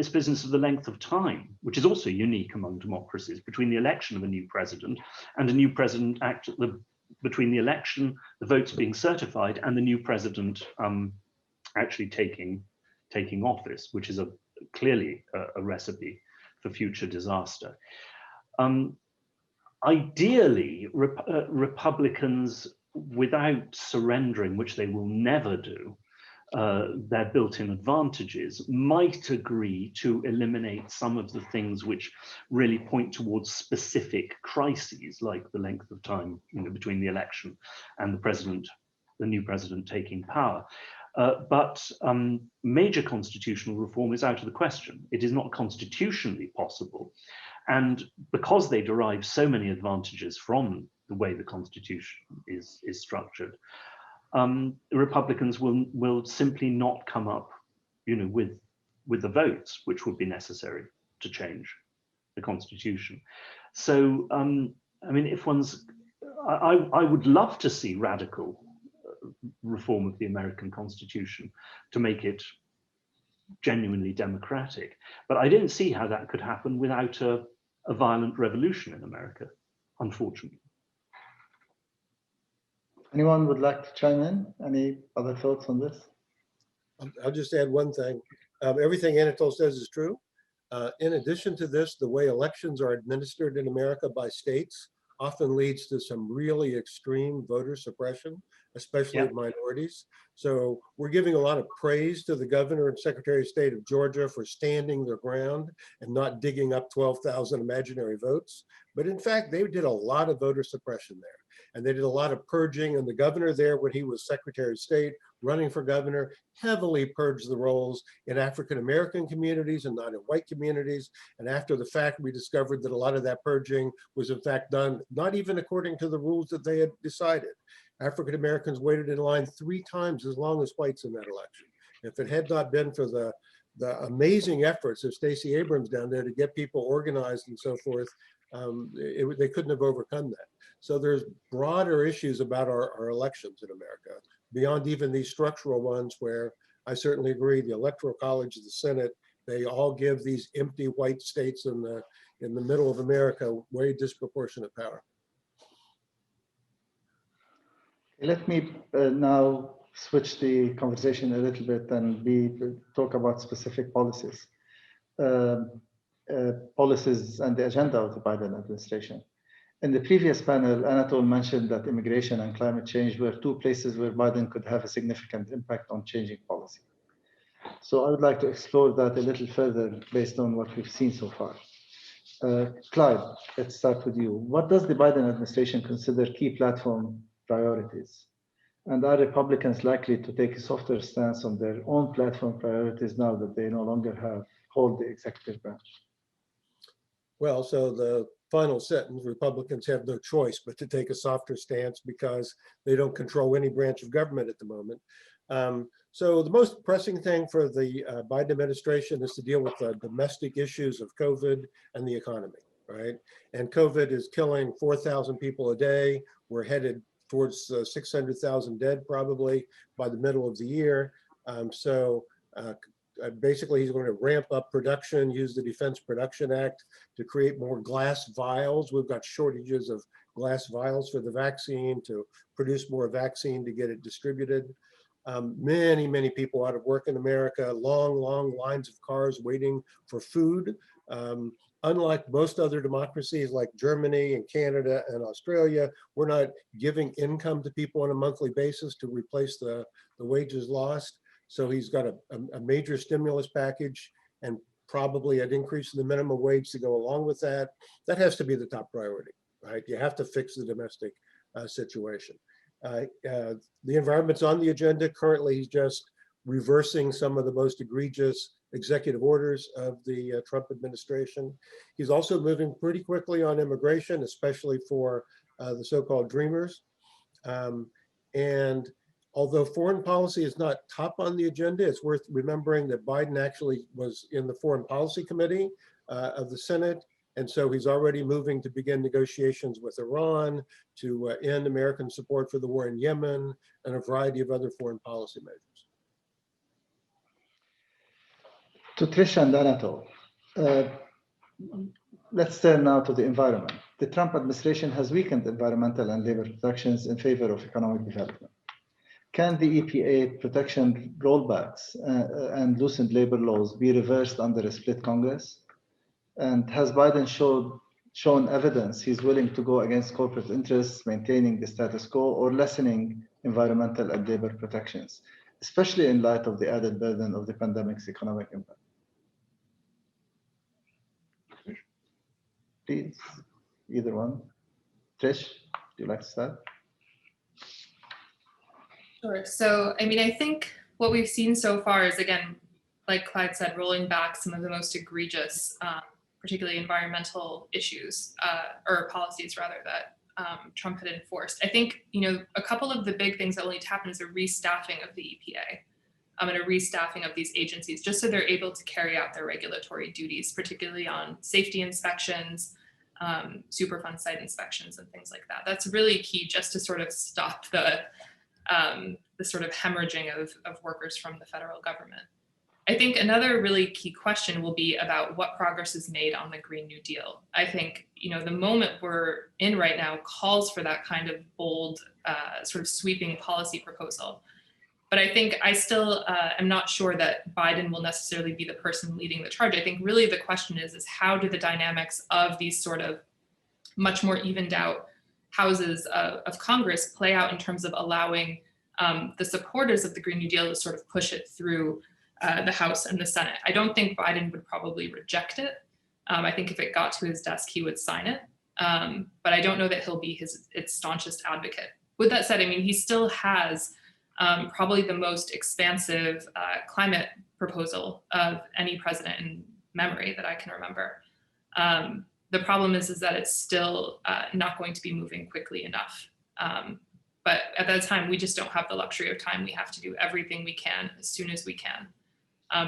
business of the length of time, which is also unique among democracies, between the election of a new president and a new president between the election, the votes being certified, and the new president actually taking office, which is clearly a recipe for future disaster. Ideally, Republicans, without surrendering, which they will never do, their built-in advantages, might agree to eliminate some of the things which really point towards specific crises, like the length of time between the election and the new president taking power. But major constitutional reform is out of the question. It is not constitutionally possible. And because they derive so many advantages from the way the Constitution is structured, the Republicans will simply not come up, with the votes which would be necessary to change the Constitution. So, I mean, I would love to see radical reform of the American Constitution to make it genuinely democratic, but I don't see how that could happen without a violent revolution in America, unfortunately. Anyone would like to chime in? Any other thoughts on this? I'll just add one thing. Everything Anatol says is true. In addition to this, the way elections are administered in America by states often leads to some really extreme voter suppression, especially of minorities. So we're giving a lot of praise to the governor and secretary of state of Georgia for standing their ground and not digging up 12,000 imaginary votes. But in fact, they did a lot of voter suppression there. And they did a lot of purging, and the governor there, when he was secretary of state, running for governor, heavily purged the rolls in African-American communities and not in white communities. And after the fact, we discovered that a lot of that purging was in fact done not even according to the rules that they had decided. African-Americans waited in line 3 times as long as whites in that election. If it had not been for the amazing efforts of Stacey Abrams down there to get people organized and so forth, they couldn't have overcome that. So there's broader issues about our elections in America, beyond even these structural ones where I certainly agree the Electoral College, the Senate, they all give these empty white states in the middle of America way disproportionate power. Let me now switch the conversation a little bit and talk about specific policies. Policies and the agenda of the Biden administration. In the previous panel, Anatol mentioned that immigration and climate change were 2 places where Biden could have a significant impact on changing policy. So I would like to explore that a little further based on what we've seen so far. Clyde, let's start with you. What does the Biden administration consider key platform priorities? And are Republicans likely to take a softer stance on their own platform priorities now that they no longer hold the executive branch? Well, so the final sentence, Republicans have no choice but to take a softer stance because they don't control any branch of government at the moment. So the most pressing thing for the Biden administration is to deal with the domestic issues of COVID and the economy, right? And COVID is killing 4,000 people a day. We're headed towards 600,000 dead probably by the middle of the year. Basically, he's going to ramp up production, use the Defense Production Act to create more glass vials. We've got shortages of glass vials for the vaccine, to produce more vaccine to get it distributed. Many people out of work in America, long lines of cars waiting for food. Unlike most other democracies like Germany and Canada and Australia, we're not giving income to people on a monthly basis to replace the wages lost. So he's got a major stimulus package and probably an increase in the minimum wage to go along with that. That has to be the top priority. right? You have to fix the domestic situation. The environment's on the agenda. Currently, he's just reversing some of the most egregious executive orders of the Trump administration. He's also moving pretty quickly on immigration, especially for the so-called dreamers. And although foreign policy is not top on the agenda, it's worth remembering that Biden actually was in the Foreign Policy Committee of the Senate. And so he's already moving to begin negotiations with Iran, to end American support for the war in Yemen, and a variety of other foreign policy measures. To Trish and Anatol, let's turn now to the environment. The Trump administration has weakened environmental and labor protections in favor of economic development. Can the EPA protection rollbacks and loosened labor laws be reversed under a split Congress? And has Biden shown evidence he's willing to go against corporate interests, maintaining the status quo, or lessening environmental and labor protections, especially in light of the added burden of the pandemic's economic impact? Please, either one. Trish, do you like to start? Sure. So, I mean, I think what we've seen so far is, again, like Clyde said, rolling back some of the most egregious, particularly environmental issues or policies, rather, that Trump had enforced. I think, a couple of the big things that will need to happen is a restaffing of the EPA and a restaffing of these agencies, just so they're able to carry out their regulatory duties, particularly on safety inspections, Superfund site inspections, and things like that. That's really key, just to sort of stop the sort of hemorrhaging of workers from the federal government. I think another really key question will be about what progress is made on the Green New Deal. I think, the moment we're in right now calls for that kind of bold, sort of sweeping policy proposal. But I think I still am not sure that Biden will necessarily be the person leading the charge. I think really the question is how do the dynamics of these sort of much more evened out houses of Congress play out in terms of allowing the supporters of the Green New Deal to sort of push it through the House and the Senate. I don't think Biden would probably reject it. I think if it got to his desk, he would sign it. But I don't know that he'll be its staunchest advocate. With that said, I mean, he still has probably the most expansive climate proposal of any president in memory that I can remember. The problem is that it's still not going to be moving quickly enough. But at that time, we just don't have the luxury of time. We have to do everything we can as soon as we can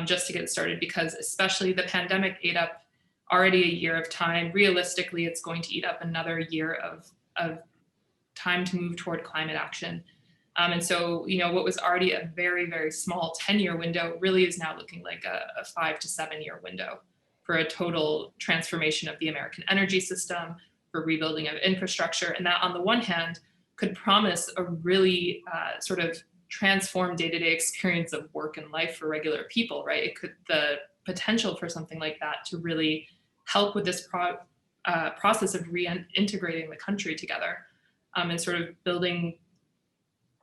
just to get started, because especially the pandemic ate up already a year of time. Realistically, it's going to eat up another year of time to move toward climate action. And so, what was already a very, very small 10-year window really is now looking like a 5 to 7 year window for a total transformation of the American energy system, for rebuilding of infrastructure. And that, on the one hand, could promise a really sort of transformed day-to-day experience of work and life for regular people, right? It could, the potential for something like that to really help with this process of reintegrating the country together and sort of building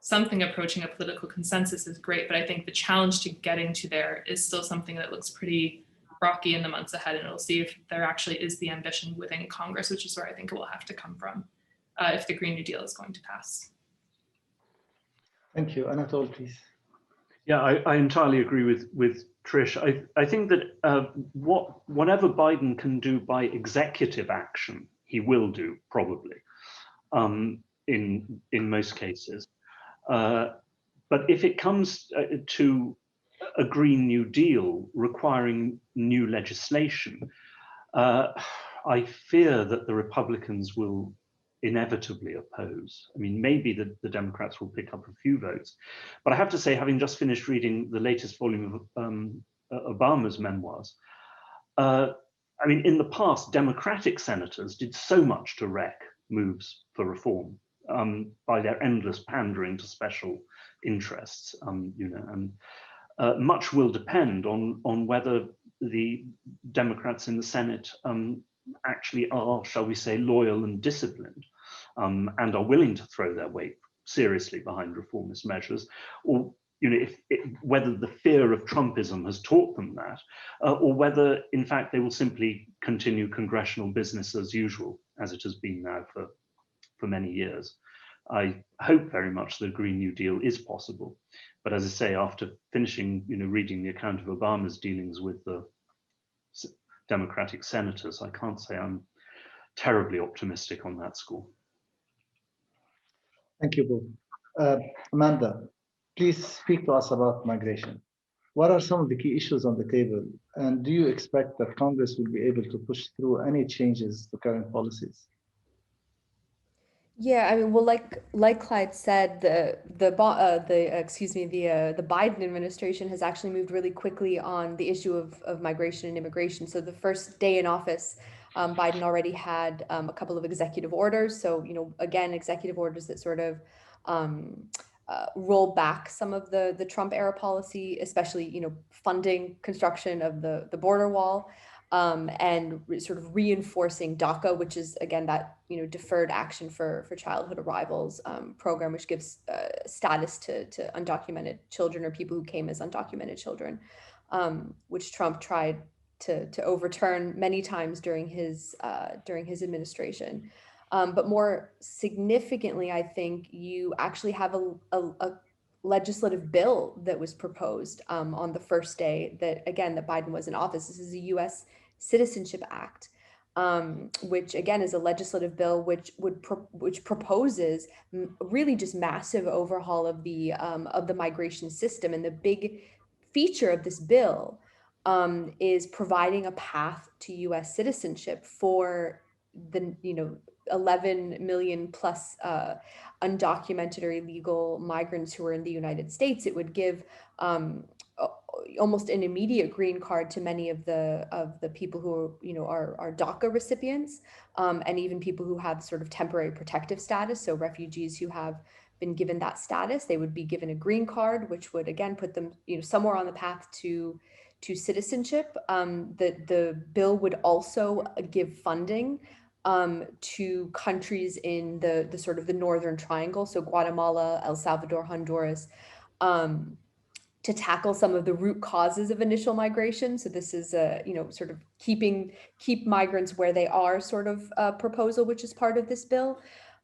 something approaching a political consensus is great. But I think the challenge to getting to there is still something that looks pretty rocky in the months ahead, and we'll see if there actually is the ambition within Congress, which is where I think it will have to come from if the Green New Deal is going to pass. Thank you. Anatol, please. Yeah, I entirely agree with Trish. I think that whatever Biden can do by executive action, he will do probably in most cases. But if it comes to a Green New Deal requiring new legislation, I fear that the Republicans will inevitably oppose. I mean, maybe the Democrats will pick up a few votes. But I have to say, having just finished reading the latest volume of Obama's memoirs, I mean, in the past, Democratic senators did so much to wreck moves for reform by their endless pandering to special interests, and much will depend on whether the Democrats in the Senate actually are, shall we say, loyal and disciplined, and are willing to throw their weight seriously behind reformist measures, or whether the fear of Trumpism has taught them that, or whether, in fact, they will simply continue congressional business as usual as it has been now for many years. I hope very much the Green New Deal is possible. But as I say, after finishing, reading the account of Obama's dealings with the Democratic senators, I can't say I'm terribly optimistic on that score. Thank you both. Amanda, please speak to us about migration. What are some of the key issues on the table? And do you expect that Congress will be able to push through any changes to current policies? Yeah, I mean, well, like Clyde said, the Biden administration has actually moved really quickly on the issue of migration and immigration. So the first day in office, Biden already had a couple of executive orders. So, again, executive orders that sort of roll back some of the Trump era policy, especially, funding construction of the border wall. And sort of reinforcing DACA, which is, again, that deferred action for childhood arrivals program, which gives status to undocumented children or people who came as undocumented children, which Trump tried to overturn many times during his administration. But more significantly, I think you actually have a legislative bill that was proposed on the first day that Biden was in office. This is a U.S. Citizenship Act, which again is a legislative bill which proposes really just massive overhaul of the migration system. And the big feature of this bill is providing a path to U.S. citizenship for the 11 million plus undocumented or illegal migrants who are in the United States. It would give almost an immediate green card to many of the people who are DACA recipients, and even people who have sort of temporary protective status. So refugees who have been given that status, they would be given a green card, which would again put them somewhere on the path to citizenship. The bill would also give funding to countries in the sort of the Northern Triangle, so Guatemala, El Salvador, Honduras, to tackle some of the root causes of initial migration. So this is a sort of keep migrants where they are sort of proposal, which is part of this bill.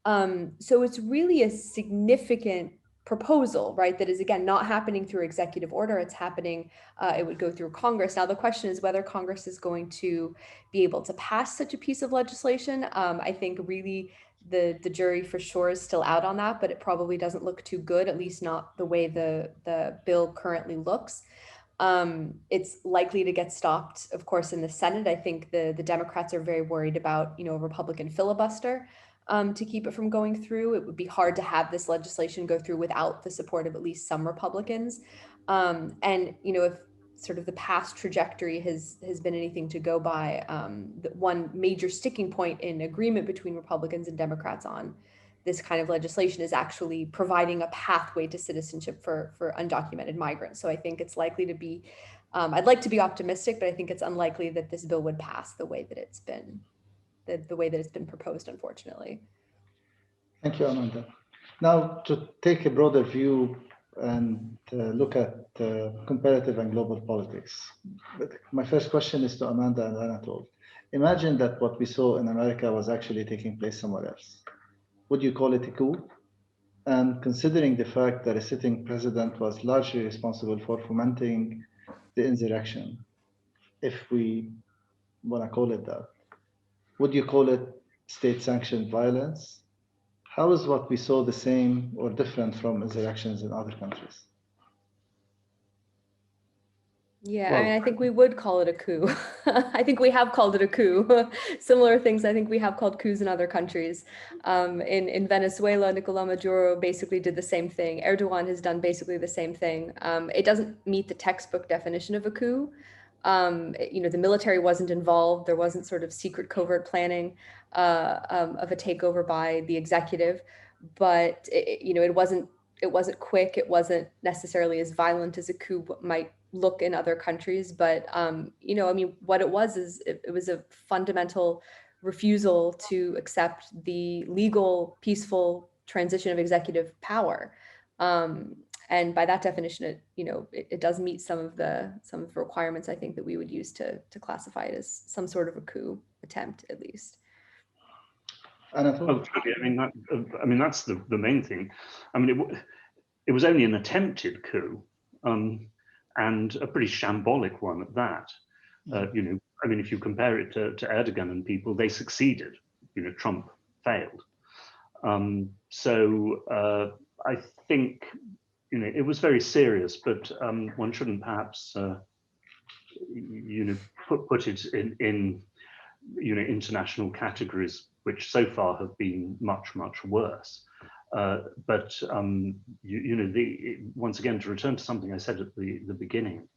So it's really a significant proposal, right? That is, again, not happening through executive order. It's happening, it would go through Congress. Now, the question is whether Congress is going to be able to pass such a piece of legislation. I think really the jury for sure is still out on that, but it probably doesn't look too good, at least not the way the bill currently looks. It's likely to get stopped, of course, in the Senate. I think the Democrats are very worried about, a Republican filibuster to keep it from going through. It would be hard to have this legislation go through without the support of at least some Republicans. And, if sort of the past trajectory has been anything to go by, the one major sticking point in agreement between Republicans and Democrats on this kind of legislation is actually providing a pathway to citizenship for undocumented migrants. So I think it's likely to be, I'd like to be optimistic, but I think it's unlikely that this bill would pass the way that it's been proposed, unfortunately. Thank you, Amanda. Now, to take a broader view and look at comparative and global politics. My first question is to Amanda and Anatol. Imagine that what we saw in America was actually taking place somewhere else. Would you call it a coup? And considering the fact that a sitting president was largely responsible for fomenting the insurrection, if we want to call it that, would you call it state-sanctioned violence? How is what we saw the same or different from insurrections in other countries? Yeah, I mean, I think we would call it a coup. I think we have called it a coup. Similar things I think we have called coups in other countries. In Venezuela, Nicolás Maduro basically did the same thing. Erdogan has done basically the same thing. It doesn't meet the textbook definition of a coup. The military wasn't involved. There wasn't sort of secret covert planning of a takeover by the executive, but it wasn't quick. It wasn't necessarily as violent as a coup might look in other countries. But, what it was is it was a fundamental refusal to accept the legal, peaceful transition of executive power. And by that definition, it does meet some of the requirements I think that we would use to classify it as some sort of a coup attempt, at least. Anatol? Oh, I mean, that's the main thing. I mean, it was only an attempted coup, and a pretty shambolic one at that. You know, I mean, if you compare it to Erdogan and people, they succeeded. You know, Trump failed. So I think, you know, it was very serious, but one shouldn't perhaps, you know, put it in you know, international categories, which so far have been much worse. But you know, once again, to return to something I said at the beginning,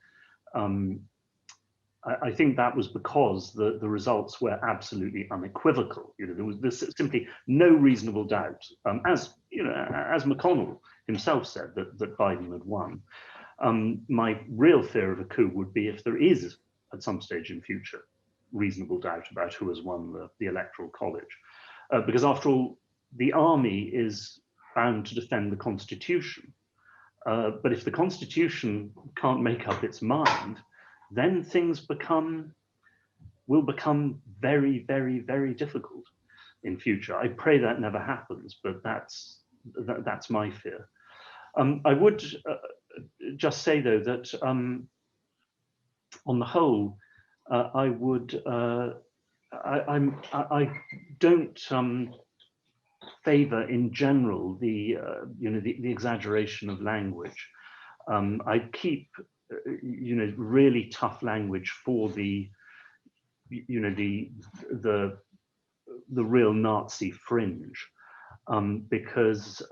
I think that was because the results were absolutely unequivocal. You know, there's simply no reasonable doubt, as you know, as McConnell himself said, that Biden had won. My real fear of a coup would be if there is, at some stage in future, reasonable doubt about who has won the Electoral College, because after all, the army is bound to defend the Constitution. But if the Constitution can't make up its mind, then things will become very difficult in future. I pray that never happens, but that's my fear. I would just say though that on the whole, I don't favor in general the you know, the exaggeration of language. I keep you know, really tough language for the you know, the real Nazi fringe, because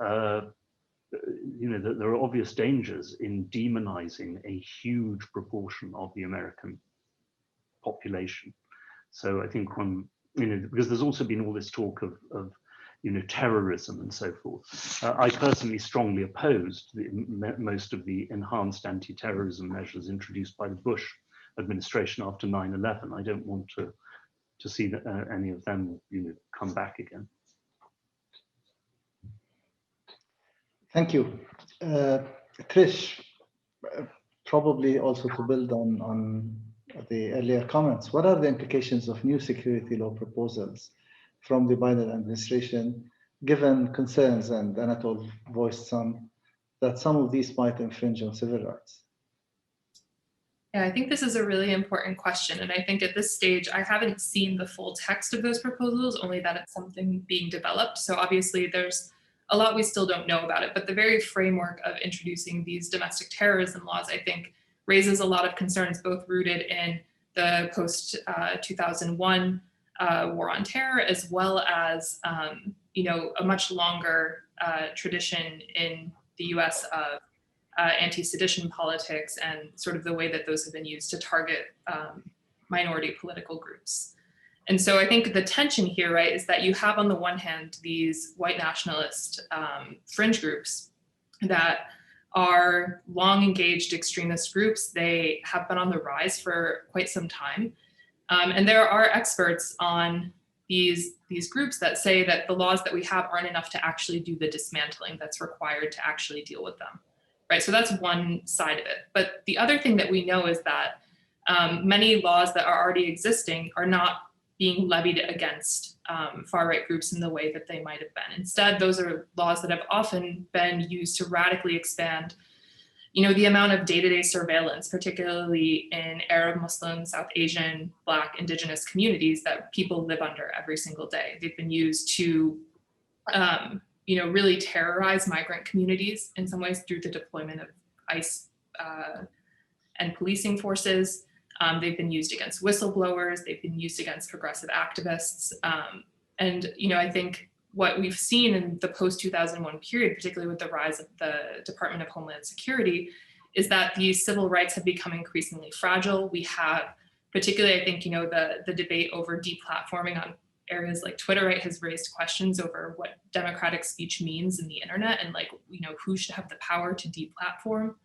you know, there are obvious dangers in demonizing a huge proportion of the American population. So I think one, you know, because there's also been all this talk of you know, terrorism and so forth. I personally strongly opposed most of the enhanced anti-terrorism measures introduced by the Bush administration after 9/11. I don't want to see any of them, you know, come back again. Thank you. Trish, probably also to build on the earlier comments, what are the implications of new security law proposals from the Biden administration, given concerns, and Anatol voiced some, that some of these might infringe on civil rights? Yeah, I think this is a really important question. And I think at this stage, I haven't seen the full text of those proposals, only that it's something being developed. So obviously there's a lot we still don't know about it, but the very framework of introducing these domestic terrorism laws, I think, raises a lot of concerns, both rooted in the post-2001 war on terror, as well as you know, a much longer tradition in the US of anti-sedition politics and sort of the way that those have been used to target minority political groups. And so I think the tension here, right, is that you have on the one hand these white nationalist fringe groups that are long engaged extremist groups. They have been on the rise for quite some time. And there are experts on these groups that say that the laws that we have aren't enough to actually do the dismantling that's required to actually deal with them, right? So that's one side of it. But the other thing that we know is that many laws that are already existing are not being levied against far-right groups in the way that they might have been. Instead, those are laws that have often been used to radically expand, you know, the amount of day-to-day surveillance, particularly in Arab, Muslim, South Asian, Black, Indigenous communities that people live under every single day. They've been used to, you know, really terrorize migrant communities in some ways through the deployment of ICE and policing forces. They've been used against whistleblowers. They've been used against progressive activists. And, you know, I think what we've seen in the post-2001 period, particularly with the rise of the Department of Homeland Security, is that these civil rights have become increasingly fragile. We have, particularly, I think, you know, the debate over deplatforming on areas like Twitter, right, has raised questions over what democratic speech means in the internet and, like, you know, who should have the power to deplatform.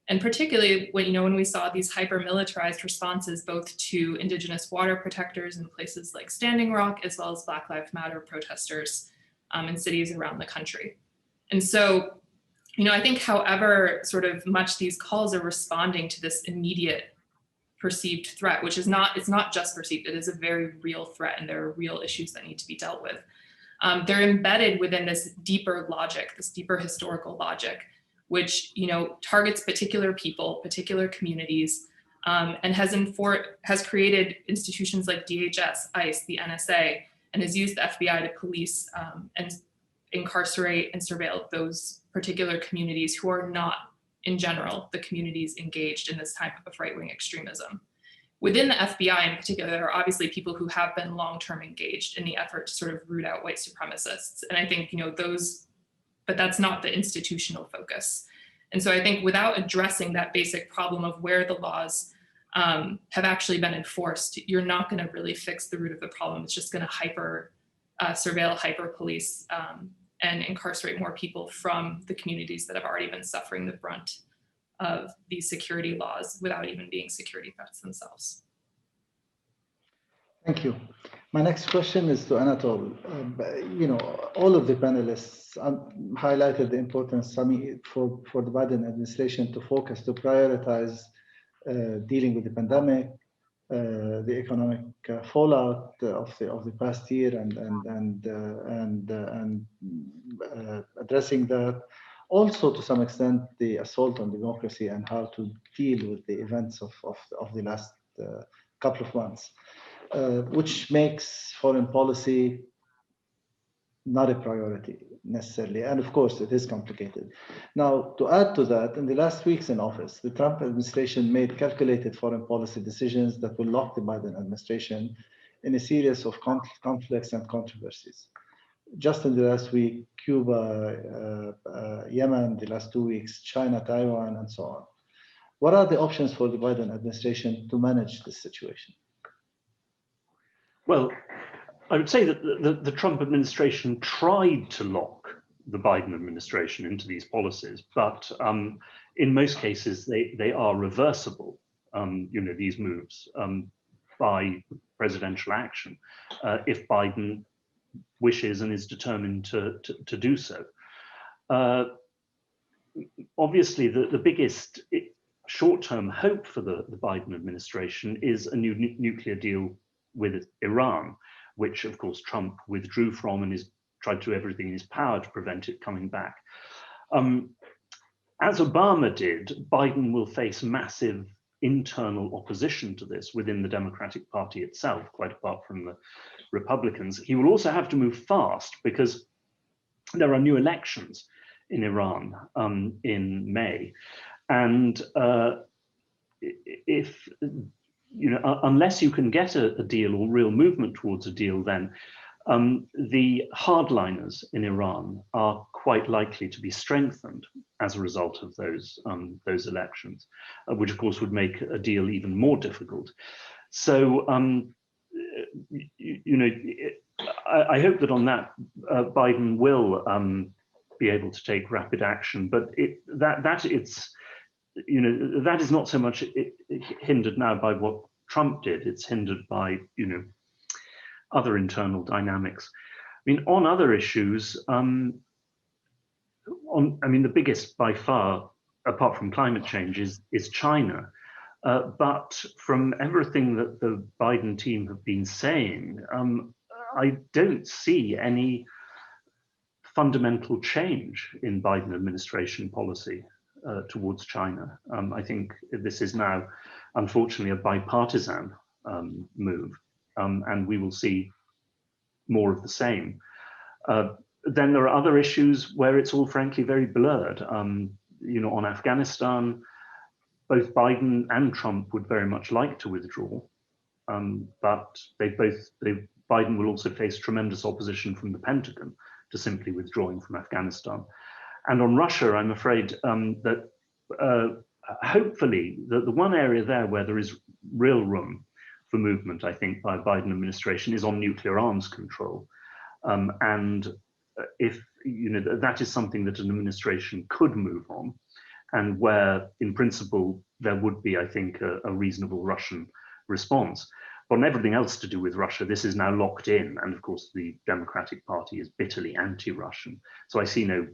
And particularly when, you know, when we saw these hyper-militarized responses both to Indigenous water protectors in places like Standing Rock, as well as Black Lives Matter protesters in cities around the country. And so, you know, I think however sort of much these calls are responding to this immediate perceived threat, which is not, it's not just perceived, it is a very real threat, and there are real issues that need to be dealt with. They're embedded within this deeper logic, this deeper historical logic, which, you know, targets particular people, particular communities, and has created institutions like DHS, ICE, the NSA, and has used the FBI to police and incarcerate and surveil those particular communities who are not, in general, the communities engaged in this type of right-wing extremism. Within the FBI in particular, there are obviously people who have been long-term engaged in the effort to sort of root out white supremacists. And I think, you know, those, but that's not the institutional focus. And so I think without addressing that basic problem of where the laws have actually been enforced, you're not going to really fix the root of the problem. It's just going to surveil, hyper police, and incarcerate more people from the communities that have already been suffering the brunt of these security laws without even being security threats themselves. Thank you. My next question is to Anatol. You know, all of the panelists highlighted the importance, I mean, for the Biden administration to focus, to prioritize dealing with the pandemic, the economic fallout of the past year, and addressing that. Also, to some extent, the assault on democracy and how to deal with the events of the last couple of months, which makes foreign policy not a priority necessarily. And of course, it is complicated. Now, to add to that, in the last weeks in office, the Trump administration made calculated foreign policy decisions that will lock the Biden administration in a series of conflicts and controversies. Just in the last week, Cuba, Yemen, the last 2 weeks, China, Taiwan, and so on. What are the options for the Biden administration to manage this situation? Well, I would say that the Trump administration tried to lock the Biden administration into these policies, but in most cases, they are reversible, you know, these moves by presidential action, if Biden wishes and is determined to do so. Obviously, the biggest short-term hope for the Biden administration is a new nuclear deal with Iran, which of course Trump withdrew from and has tried to do everything in his power to prevent it coming back. As Obama did, Biden will face massive internal opposition to this within the Democratic Party itself, quite apart from the Republicans. He will also have to move fast because there are new elections in Iran in May. And if, you know, unless you can get a deal or real movement towards a deal, then the hardliners in Iran are quite likely to be strengthened as a result of those elections, which of course would make a deal even more difficult. So, you know, I hope that on that Biden will be able to take rapid action, but you know, that is not so much hindered now by what Trump did. It's hindered by, you know, other internal dynamics. I mean, on other issues, I mean, the biggest by far, apart from climate change, is China. But from everything that the Biden team have been saying, I don't see any fundamental change in Biden administration policy towards China. I think this is now, unfortunately, a bipartisan move, and we will see more of the same. Then there are other issues where it's all frankly very blurred. You know, on Afghanistan, both Biden and Trump would very much like to withdraw, but Biden will also face tremendous opposition from the Pentagon to simply withdrawing from Afghanistan. And on Russia, I'm afraid that hopefully the one area there where there is real room for movement, I think, by Biden administration is on nuclear arms control. And if, you know, that is something that an administration could move on, and where in principle there would be, I think, a reasonable Russian response. But on everything else to do with Russia, this is now locked in. And of course, the Democratic Party is bitterly anti-Russian. So I see no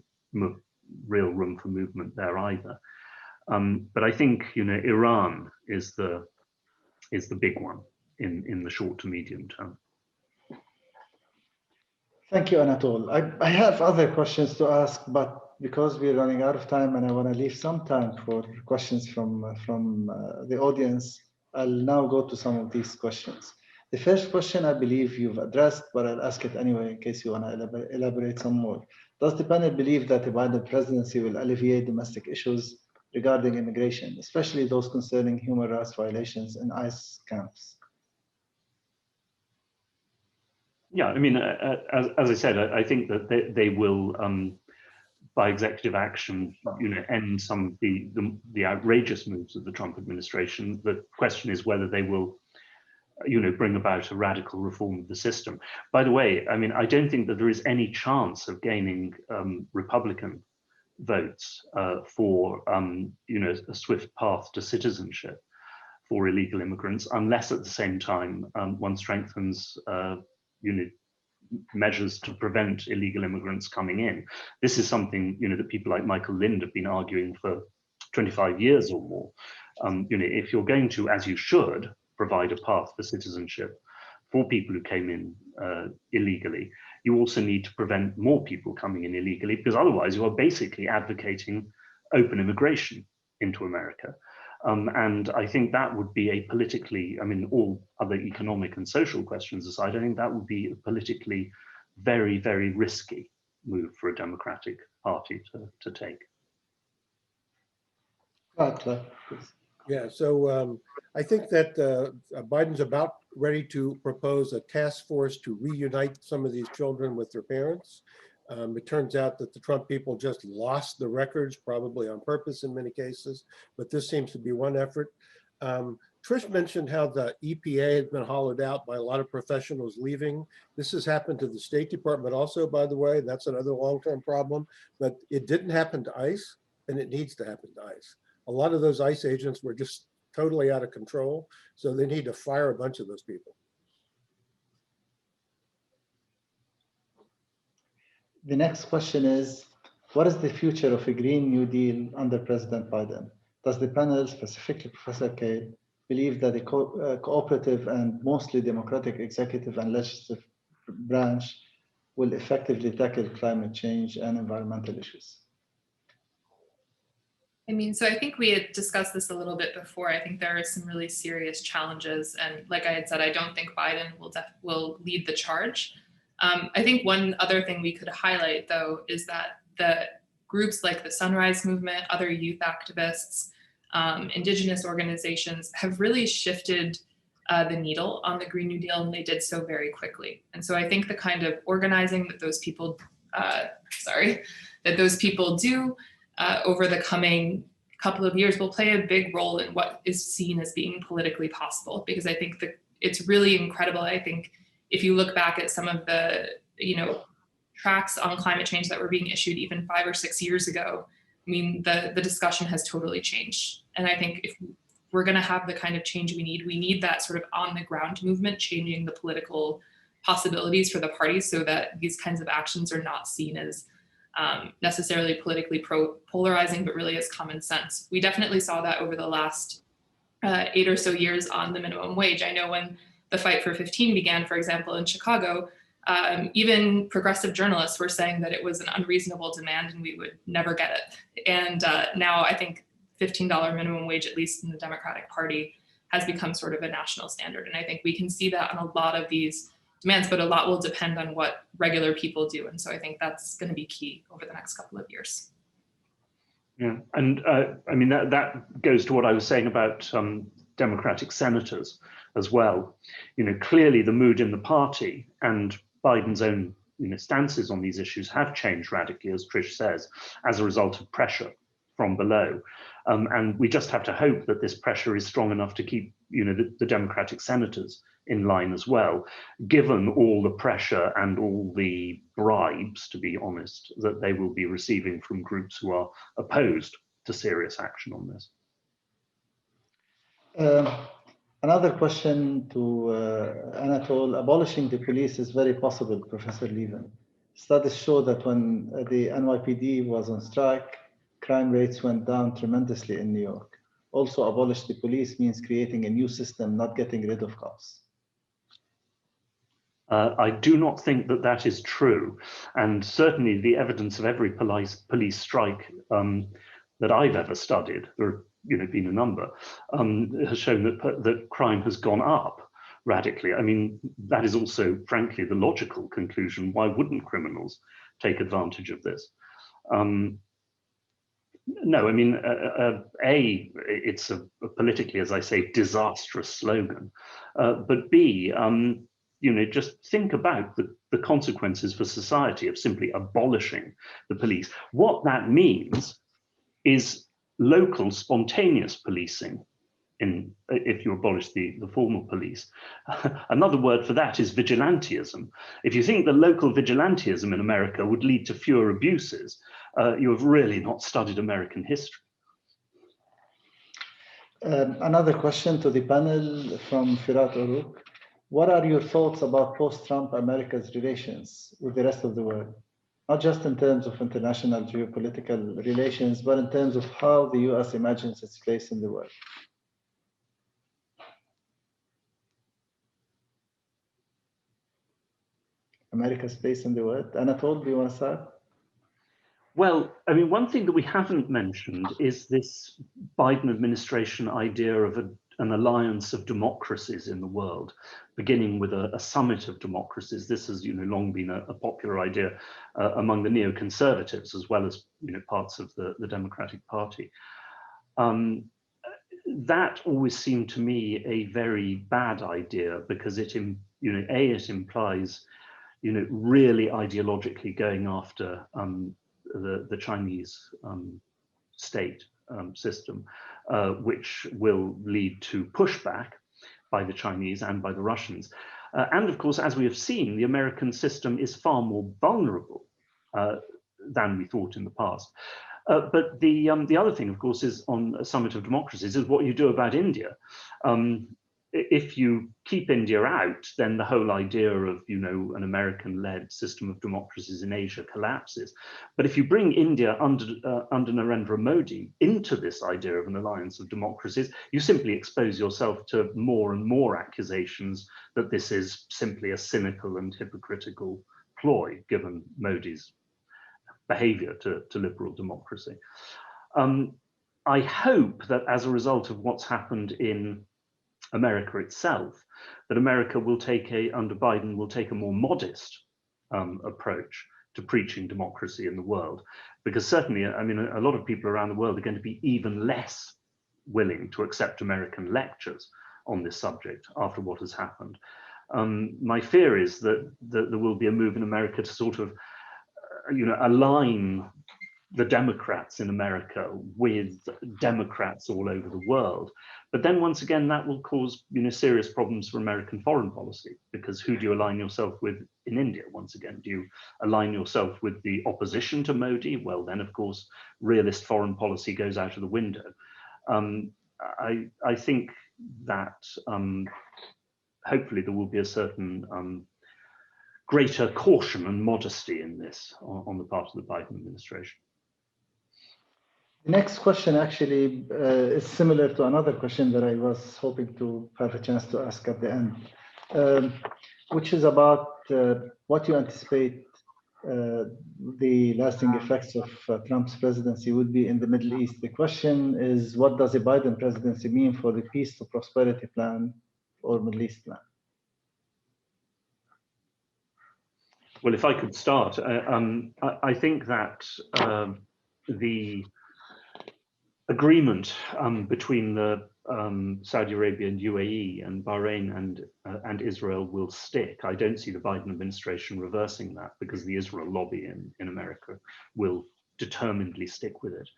real room for movement there either. But I think, you know, Iran is the is the big one in the short to medium term. Thank you, Anatol. I have other questions to ask, but because we're running out of time and I want to leave some time for questions from the audience, I'll now go to some of these questions. The first question I believe you've addressed, but I'll ask it anyway in case you want to elaborate some more. Does the panel believe that the Biden presidency will alleviate domestic issues regarding immigration, especially those concerning human rights violations in ICE camps? Yeah, I mean, as I said, I think that they will, by executive action, end some of the outrageous moves of the Trump administration. The question is whether they will, bring about a radical reform of the system. By the way, I mean, I don't think that there is any chance of gaining Republican votes for, a swift path to citizenship for illegal immigrants, unless at the same time one strengthens measures to prevent illegal immigrants coming in. This is something that people like Michael Lind have been arguing for 25 years or more. If you're going to, as you should, provide a path for citizenship for people who came in illegally, you also need to prevent more people coming in illegally, because otherwise you are basically advocating open immigration into America. And I think that would be a politically, I mean, all other economic and social questions aside, I think that would be a politically very, very risky move for a Democratic Party to take. Yeah, so I think that Biden's about ready to propose a task force to reunite some of these children with their parents. It turns out that the Trump people just lost the records, probably on purpose in many cases, but this seems to be one effort. Trish mentioned how the EPA has been hollowed out by a lot of professionals leaving. This has happened to the State Department also, by the way. That's another long-term problem, but it didn't happen to ICE, and it needs to happen to ICE. A lot of those ICE agents were just totally out of control, so they need to fire a bunch of those people. The next question is, what is the future of a Green New Deal under President Biden? Does the panel, specifically Professor Kahle, believe that the cooperative and mostly democratic executive and legislative branch will effectively tackle climate change and environmental issues? I mean, so I think we had discussed this a little bit before. I think there are some really serious challenges. And like I had said, I don't think Biden will lead the charge. I think one other thing we could highlight, though, is that the groups like the Sunrise Movement, other youth activists, indigenous organizations have really shifted the needle on the Green New Deal, and they did so very quickly. And so I think the kind of organizing that those people, do over the coming couple of years will play a big role in what is seen as being politically possible, because I think that it's really incredible. I think if you look back at some of the, tracts on climate change that were being issued even 5 or 6 years ago, I mean, the discussion has totally changed. And I think if we're going to have the kind of change we need that sort of on the ground movement, changing the political possibilities for the parties so that these kinds of actions are not seen as necessarily politically polarizing, but really as common sense. We definitely saw that over the last 8 or so years on the minimum wage. I know when the fight for 15 began, for example, in Chicago, even progressive journalists were saying that it was an unreasonable demand and we would never get it. And now I think $15 minimum wage, at least in the Democratic Party, has become sort of a national standard. And I think we can see that on a lot of these demands, but a lot will depend on what regular people do. And so I think that's going to be key over the next couple of years. Yeah, and I mean, that goes to what I was saying about Democratic senators as well. Clearly the mood in the party and Biden's own stances on these issues have changed radically, as Trish says, as a result of pressure from below. And we just have to hope that this pressure is strong enough to keep the Democratic senators in line as well, given all the pressure and all the bribes, to be honest, that they will be receiving from groups who are opposed to serious action on this. Another question to Anatol. Abolishing the police is very possible, Professor Lieven. Studies show that when the NYPD was on strike, crime rates went down tremendously in New York. Also, abolish the police means creating a new system, not getting rid of cops. I do not think that that is true. And certainly the evidence of every police strike that I've ever studied, there have been a number, has shown that crime has gone up radically. I mean, that is also, frankly, the logical conclusion. Why wouldn't criminals take advantage of this? No, I mean, it's a politically, as I say, disastrous slogan. But B, just think about the consequences for society of simply abolishing the police. What that means is local spontaneous policing if you abolish the formal police. Another word for that is vigilantism. If you think that local vigilantism in America would lead to fewer abuses, you have really not studied American history. Another question to the panel from Firat Uruk. What are your thoughts about post-Trump America's relations with the rest of the world? Not just in terms of international geopolitical relations, but in terms of how the US imagines its place in the world. America's place in the world. Anatol, do you want to start? Well, I mean, one thing that we haven't mentioned is this Biden administration idea of an alliance of democracies in the world, beginning with a summit of democracies. This has long been a popular idea among the neoconservatives, as well as parts of the Democratic Party. That always seemed to me a very bad idea because it implies really ideologically going after the Chinese state system, which will lead to pushback by the Chinese and by the Russians. And of course, as we have seen, the American system is far more vulnerable than we thought in the past. But the other thing, of course, is on a summit of democracies is what you do about India. If you keep India out, then the whole idea of an American-led system of democracies in Asia collapses. But if you bring India under Narendra Modi into this idea of an alliance of democracies, you simply expose yourself to more and more accusations that this is simply a cynical and hypocritical ploy, given Modi's behavior to liberal democracy. I hope that as a result of what's happened in America itself, that America under Biden will take a more modest approach to preaching democracy in the world, because certainly, I mean, a lot of people around the world are going to be even less willing to accept American lectures on this subject after what has happened. My fear is that there will be a move in America to sort of, align the Democrats in America with Democrats all over the world. But then once again, that will cause serious problems for American foreign policy, because who do you align yourself with in India? Once again, do you align yourself with the opposition to Modi? Well, then of course, realist foreign policy goes out of the window. I think that hopefully there will be a certain greater caution and modesty in this on the part of the Biden administration. The next question actually is similar to another question that I was hoping to have a chance to ask at the end, which is about what you anticipate the lasting effects of Trump's presidency would be in the Middle East. The question is, what does the Biden presidency mean for the peace to prosperity plan or Middle East plan? Well, if I could start, I think that the agreement between the Saudi Arabia and UAE and Bahrain and Israel will stick. I don't see the Biden administration reversing that, because the Israel lobby in America will determinedly stick with it.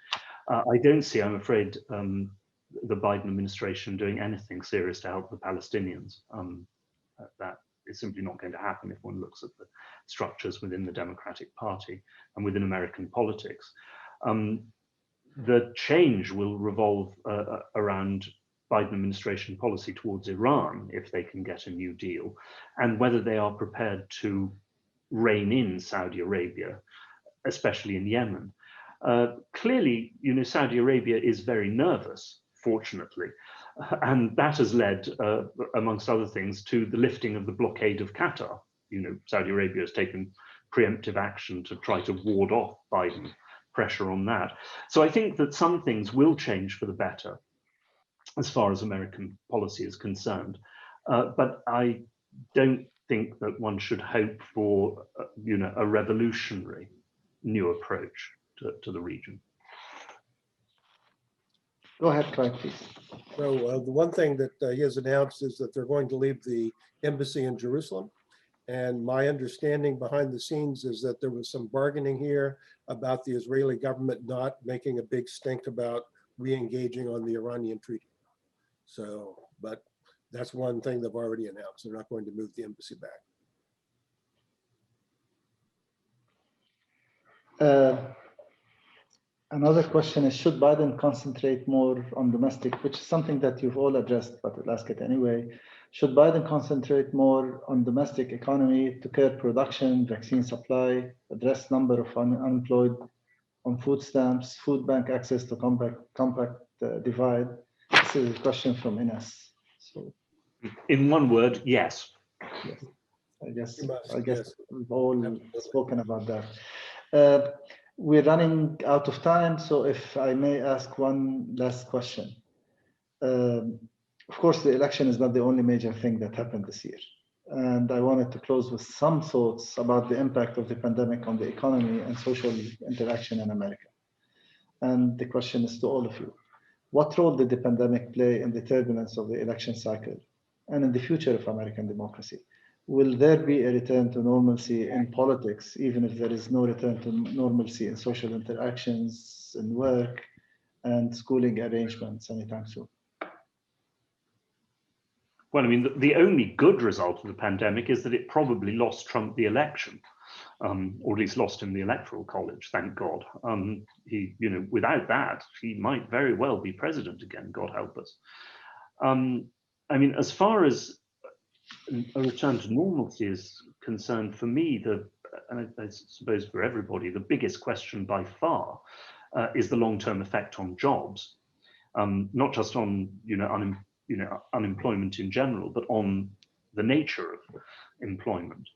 I don't see, I'm afraid, the Biden administration doing anything serious to help the Palestinians. That is simply not going to happen if one looks at the structures within the Democratic Party and within American politics. The change will revolve around Biden administration policy towards Iran, if they can get a new deal, and whether they are prepared to rein in Saudi Arabia, especially in Yemen. Clearly, Saudi Arabia is very nervous fortunately. And that has led, amongst other things, to the lifting of the blockade of Qatar. Saudi Arabia has taken preemptive action to try to ward off Biden pressure on that. So I think that some things will change for the better as far as American policy is concerned. But I don't think that one should hope for, a revolutionary new approach to the region. Go ahead, Clyde, please. So the one thing that he has announced is that they're going to leave the embassy in Jerusalem. And my understanding behind the scenes is that there was some bargaining here about the Israeli government not making a big stink about re-engaging on the Iranian treaty. So, but that's one thing they've already announced. They're not going to move the embassy back. Another question is, should Biden concentrate more on domestic, which is something that you've all addressed, but I'll ask it anyway. Should Biden concentrate more on domestic economy to curb production, vaccine supply, address number of unemployed, on food stamps, food bank access to compact divide? This is a question from Ines. So, in one word, yes. Yes. I guess Yes. we've all Absolutely. spoken about that. We're running out of time, so if I may ask one last question. Of course, the election is not the only major thing that happened this year. And I wanted to close with some thoughts about the impact of the pandemic on the economy and social interaction in America. And the question is to all of you. What role did the pandemic play in the turbulence of the election cycle and in the future of American democracy? Will there be a return to normalcy in politics, even if there is no return to normalcy in social interactions, in work, and schooling arrangements anytime soon? Well, I mean, the only good result of the pandemic is that it probably lost Trump the election, or at least lost him the Electoral College, thank God. He, without that, he might very well be president again, God help us. I mean, as far as a return to normalcy is concerned, for me, and I suppose for everybody, the biggest question by far is the long-term effect on jobs, not just on unemployment in general, but on the nature of employment.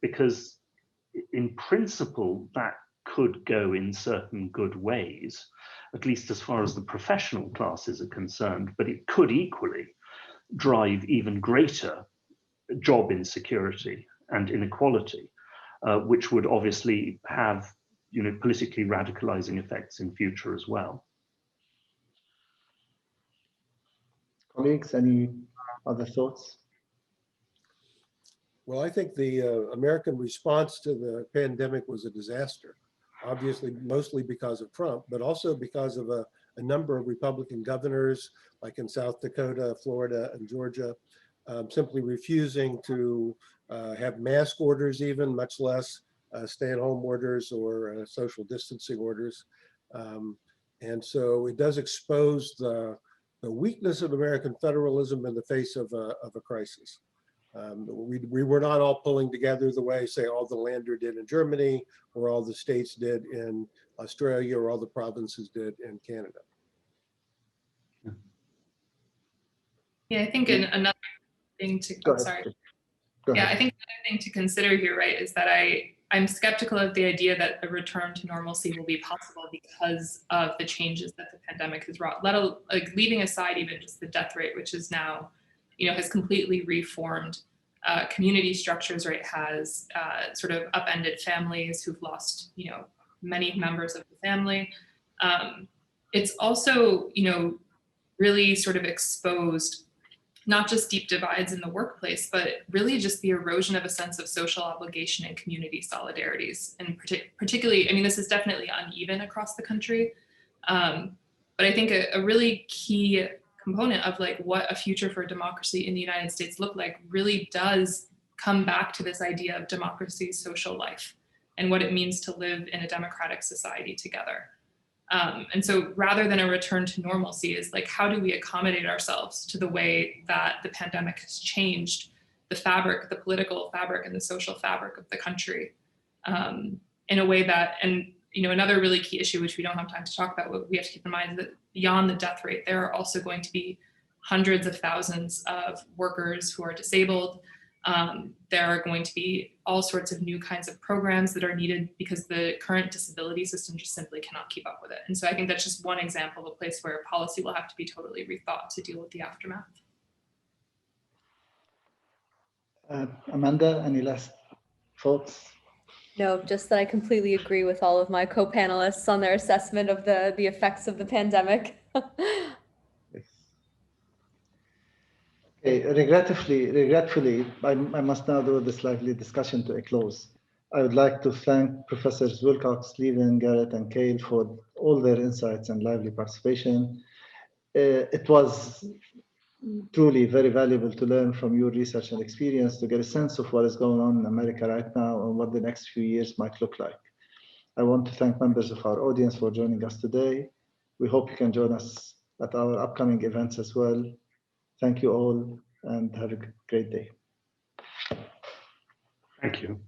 Because in principle, that could go in certain good ways, at least as far as the professional classes are concerned, but it could equally drive even greater job insecurity and inequality, which would obviously have politically radicalizing effects in future as well. Colleagues, any other thoughts? Well, I think the American response to the pandemic was a disaster, obviously mostly because of Trump, but also because of a number of Republican governors, like in South Dakota, Florida, and Georgia, simply refusing to have mask orders even, much less stay-at-home orders or social distancing orders. And so it does expose the weakness of American federalism in the face of a crisis. We were not all pulling together the way, say, all the Länder did in Germany, or all the states did in Australia, or all the provinces did in Canada. Yeah, I think another thing to, Go I'm ahead. sorry. Go Yeah, ahead. I think another thing to consider here, right, is that I'm skeptical of the idea that a return to normalcy will be possible because of the changes that the pandemic has wrought. Leaving aside even just the death rate, which is now, has completely reformed community structures, right? Has sort of upended families who've lost, many members of the family. It's also, really sort of exposed not just deep divides in the workplace, but really just the erosion of a sense of social obligation and community solidarities. And particularly, I mean, this is definitely uneven across the country. But I think a really key component of like what a future for democracy in the United States look like really does come back to this idea of democracy's social life and what it means to live in a democratic society together. And so rather than a return to normalcy is like, how do we accommodate ourselves to the way that the pandemic has changed the fabric, the political fabric and the social fabric of the country in a way that, and another really key issue, which we don't have time to talk about, what we have to keep in mind is that beyond the death rate, there are also going to be hundreds of thousands of workers who are disabled. There are going to be all sorts of new kinds of programs that are needed because the current disability system just simply cannot keep up with it. And so I think that's just one example of a place where policy will have to be totally rethought to deal with the aftermath. Amanda, any last thoughts? No, just that I completely agree with all of my co-panelists on their assessment of the effects of the pandemic. Okay, regretfully, I must now draw this lively discussion to a close. I would like to thank Professors Wilcox, Lieven, Garrett, and Kahle for all their insights and lively participation. It was truly very valuable to learn from your research and experience to get a sense of what is going on in America right now and what the next few years might look like. I want to thank members of our audience for joining us today. We hope you can join us at our upcoming events as well. Thank you all and have a great day. Thank you.